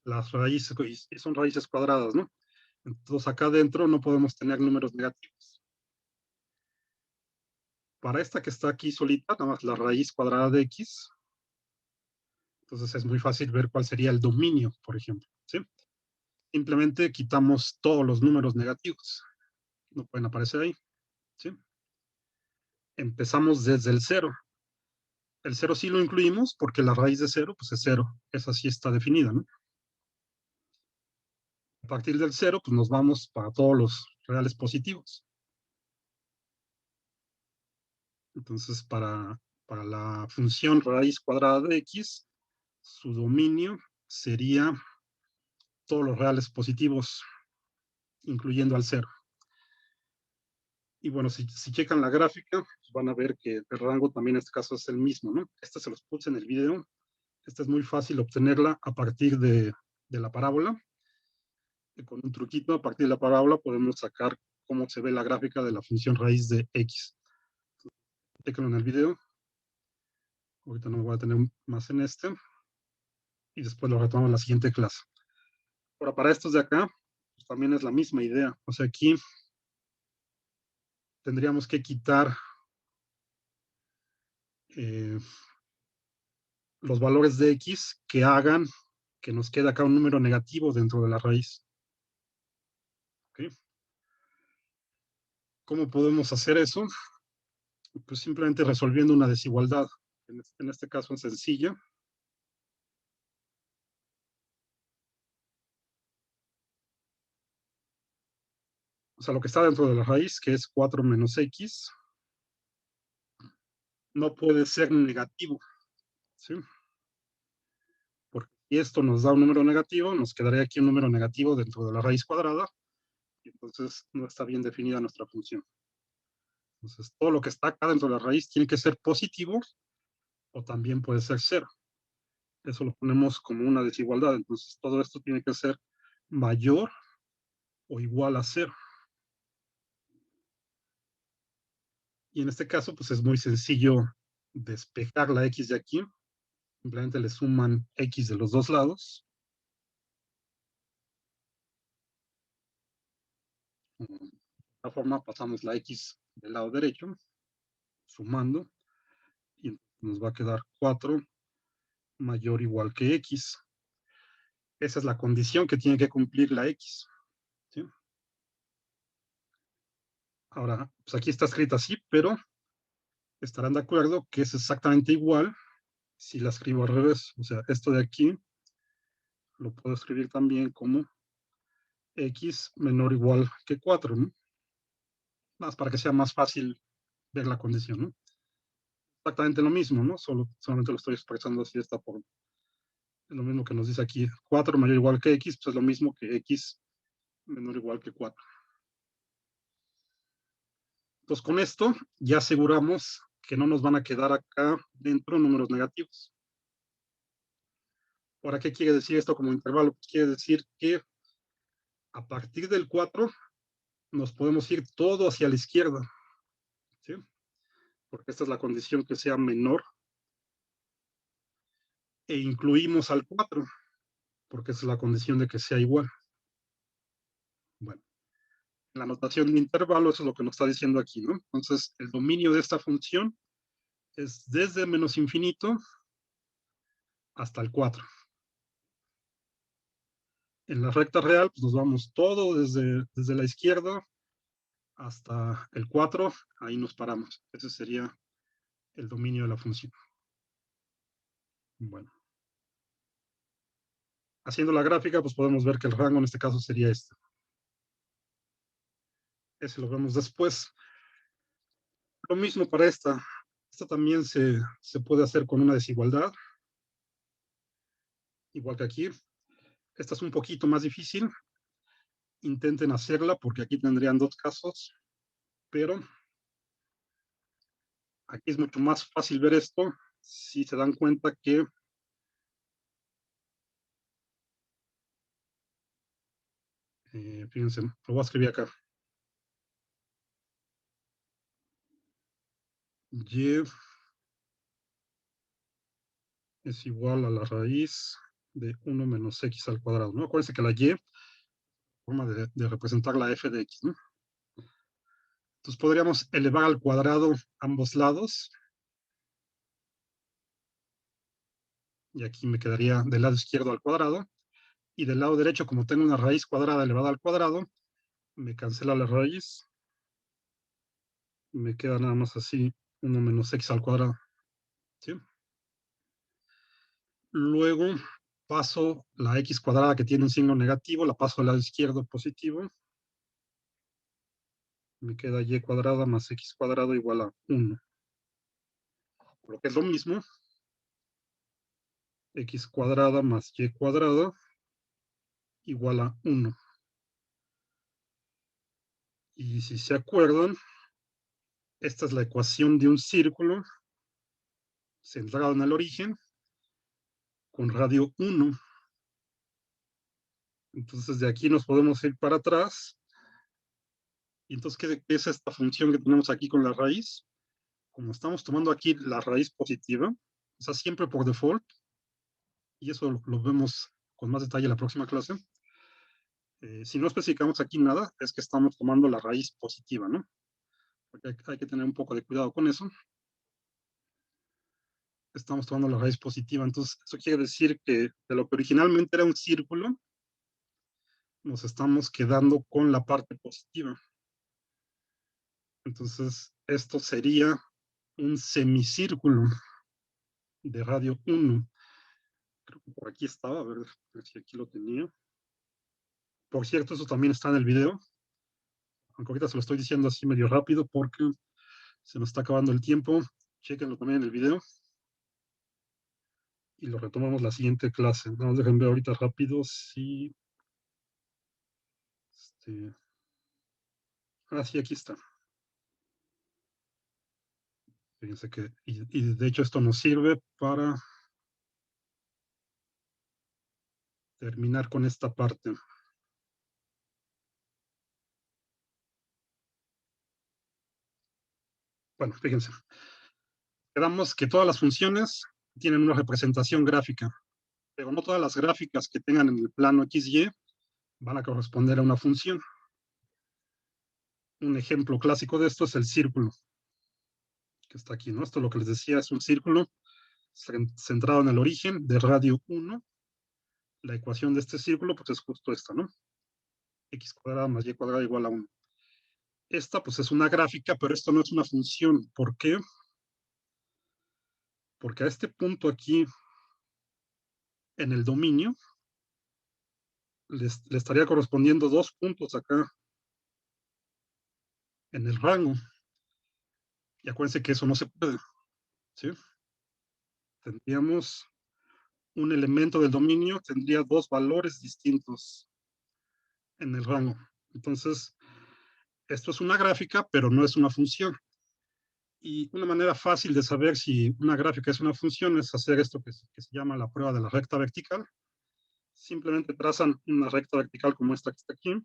las raíces, y son raíces cuadradas, ¿no? Entonces, acá adentro no podemos tener números negativos. Para esta que está aquí solita, nada más la raíz cuadrada de X, entonces es muy fácil ver cuál sería el dominio, por ejemplo, ¿sí? Simplemente quitamos todos los números negativos. No pueden aparecer ahí, ¿sí? Empezamos desde el cero. El cero sí lo incluimos porque la raíz de cero, pues es cero. Esa sí está definida, ¿no? A partir del cero, pues nos vamos para todos los reales positivos. Entonces, para la función raíz cuadrada de X, su dominio sería todos los reales positivos, incluyendo al cero. Y bueno, si checan la gráfica, pues van a ver que el rango también en este caso es el mismo, ¿no? Este se los puse en el video. Esta es muy fácil obtenerla a partir de la parábola. Y con un truquito, a partir de la parábola podemos sacar cómo se ve la gráfica de la función raíz de X. Chequenlo en el video. Ahorita no voy a tener más en este. Y después lo retomamos en la siguiente clase. Ahora, para estos de acá, pues también es la misma idea. O sea, aquí tendríamos que quitar eh, los valores de X que hagan que nos quede acá un número negativo dentro de la raíz. ¿Okay? ¿Cómo podemos hacer eso? Pues simplemente resolviendo una desigualdad. En este caso es sencilla. O sea, lo que está dentro de la raíz, que es 4 menos X, no puede ser negativo. ¿Sí? Porque si esto nos da un número negativo, nos quedaría aquí un número negativo dentro de la raíz cuadrada, y entonces no está bien definida nuestra función. Entonces, todo lo que está acá dentro de la raíz tiene que ser positivo o también puede ser cero. Eso lo ponemos como una desigualdad. Entonces, todo esto tiene que ser mayor o igual a cero. Y en este caso, pues es muy sencillo despejar la X de aquí. Simplemente le suman X de los dos lados. De esta forma pasamos la X del lado derecho, sumando. nos va a quedar 4 mayor o igual que x. Esa es la condición que tiene que cumplir la x. ¿Sí? Ahora, pues aquí está escrita así, pero estarán de acuerdo que es exactamente igual si la escribo al revés. O sea, esto de aquí lo puedo escribir también como x menor o igual que 4, ¿no? Más para que sea más fácil ver la condición, ¿no? Exactamente lo mismo, ¿no? Solamente lo estoy expresando así de esta forma. Es lo mismo que nos dice aquí, 4 mayor o igual que x, pues es lo mismo que x menor o igual que 4. Entonces, con esto ya aseguramos que no nos van a quedar acá dentro números negativos. Ahora, ¿qué quiere decir esto como intervalo? Pues quiere decir que a partir del 4 nos podemos ir todo hacia la izquierda, ¿sí? Porque esta es la condición que sea menor, e incluimos al 4, porque esa es la condición de que sea igual. Bueno, la notación de intervalo, eso es lo que nos está diciendo aquí, ¿no? Entonces, el dominio de esta función es desde menos infinito hasta el 4. En la recta real, pues nos vamos todo desde la izquierda hasta el 4, ahí nos paramos. Ese sería el dominio de la función. Bueno. Haciendo la gráfica, pues podemos ver que el rango en este caso sería este. Ese lo vemos después. Lo mismo para esta. Esta también se puede hacer con una desigualdad. Igual que aquí. Esta es un poquito más difícil. Intenten hacerla porque aquí tendrían dos casos. Pero aquí es mucho más fácil ver esto si se dan cuenta que fíjense, lo voy a escribir acá. Y es igual a la raíz de 1 menos x al cuadrado, ¿no? Acuérdense que la y forma de representar la f de x, ¿no? Entonces podríamos elevar al cuadrado ambos lados. Y aquí me quedaría del lado izquierdo al cuadrado. Y del lado derecho, como tengo una raíz cuadrada elevada al cuadrado, me cancela la raíz. Me queda nada más así 1 menos x al cuadrado. ¿Sí? Luego paso la x cuadrada que tiene un signo negativo, la paso al lado izquierdo positivo. Me queda y cuadrada más x cuadrado igual a 1. Lo que es lo mismo, x cuadrada más y cuadrada igual a 1. Y si se acuerdan, esta es la ecuación de un círculo centrado en el origen con radio 1. Entonces de aquí nos podemos ir para atrás. Y entonces, ¿qué es esta función que tenemos aquí con la raíz? Como estamos tomando aquí la raíz positiva, o sea, siempre por default, y eso lo vemos con más detalle en la próxima clase. Si no especificamos aquí nada, es que estamos tomando la raíz positiva, ¿no? Porque hay que tener un poco de cuidado con eso. Estamos tomando la raíz positiva, entonces eso quiere decir que de lo que originalmente era un círculo, nos estamos quedando con la parte positiva. Entonces, esto sería un semicírculo de radio 1. Creo que por aquí estaba, a ver si aquí lo tenía. Por cierto, eso también está en el video. Aunque ahorita se lo estoy diciendo así medio rápido porque se nos está acabando el tiempo. Chequenlo también en el video. Y lo retomamos la siguiente clase. Vamos, dejen ver ahorita rápido si... sí, aquí está. Fíjense que... Y de hecho esto nos sirve para terminar con esta parte. Bueno, fíjense. Quedamos que todas las funciones tienen una representación gráfica, pero no todas las gráficas que tengan en el plano XY van a corresponder a una función. Un ejemplo clásico de esto es el círculo. que está aquí, ¿no? Esto lo que les decía es un círculo centrado en el origen de radio 1. La ecuación de este círculo, pues es justo esta, ¿no? X cuadrada más Y cuadrada igual a 1. Esta, pues es una gráfica, pero esto no es una función. ¿Por qué? Porque a este punto aquí, en el dominio, le estaría correspondiendo 2 puntos acá en el rango. Y acuérdense que eso no se puede, ¿sí? Tendríamos un elemento del dominio, tendría 2 valores distintos en el rango. Entonces, esto es una gráfica, pero no es una función. Y una manera fácil de saber si una gráfica es una función es hacer esto que se llama la prueba de la recta vertical. Simplemente trazan una recta vertical como esta que está aquí,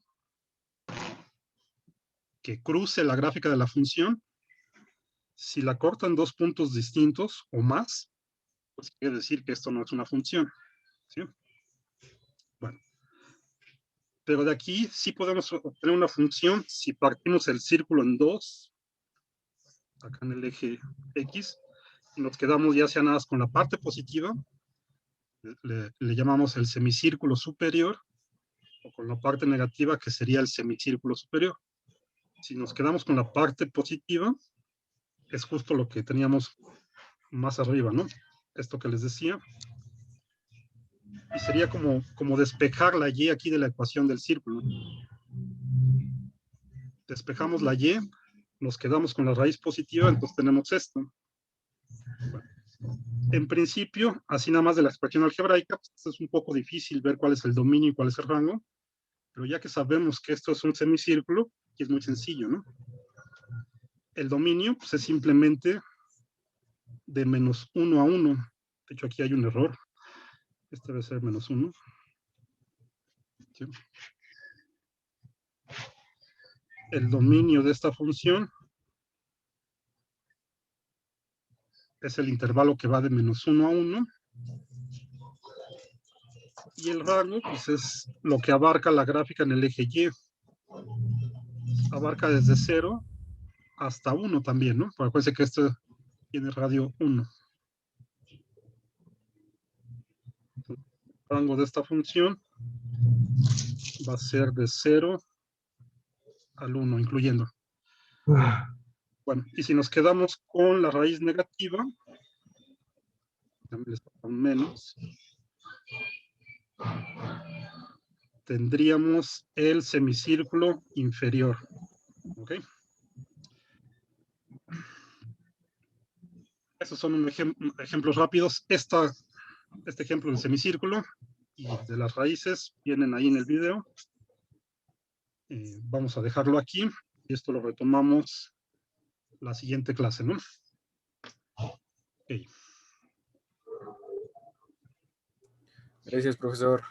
que cruce la gráfica de la función. Si la cortan 2 puntos distintos o más, pues quiere decir que esto no es una función, ¿sí? Bueno, pero de aquí sí podemos obtener una función si partimos el círculo en 2, acá en el eje X, y nos quedamos ya sea nada más con la parte positiva, le llamamos el semicírculo superior, o con la parte negativa, que sería el semicírculo superior. Si nos quedamos con la parte positiva, es justo lo que teníamos más arriba, ¿no? Esto que les decía. Y sería como despejar la Y aquí de la ecuación del círculo. Despejamos la Y, nos quedamos con la raíz positiva, entonces tenemos esto. Bueno, en principio, así nada más de la expresión algebraica, pues es un poco difícil ver cuál es el dominio y cuál es el rango, pero ya que sabemos que esto es un semicírculo, y es muy sencillo, ¿no? El dominio pues, es simplemente de menos 1 a 1. De hecho, aquí hay un error. Este debe ser menos 1. ¿Sí? El dominio de esta función es el intervalo que va de menos 1 a 1. Y el rango, pues es lo que abarca la gráfica en el eje Y. Abarca desde 0 hasta 1 también, ¿no? Porque acuérdense que esto tiene radio 1. El rango de esta función va a ser de 0 al 1, incluyendo. Bueno, y si nos quedamos con la raíz negativa, también les pongo un menos, tendríamos el semicírculo inferior. ¿Ok? Esos son ejemplos rápidos. Este ejemplo del semicírculo y de las raíces vienen ahí en el video. Vamos a dejarlo aquí y esto lo retomamos la siguiente clase, ¿no? Okay. Gracias, profesor.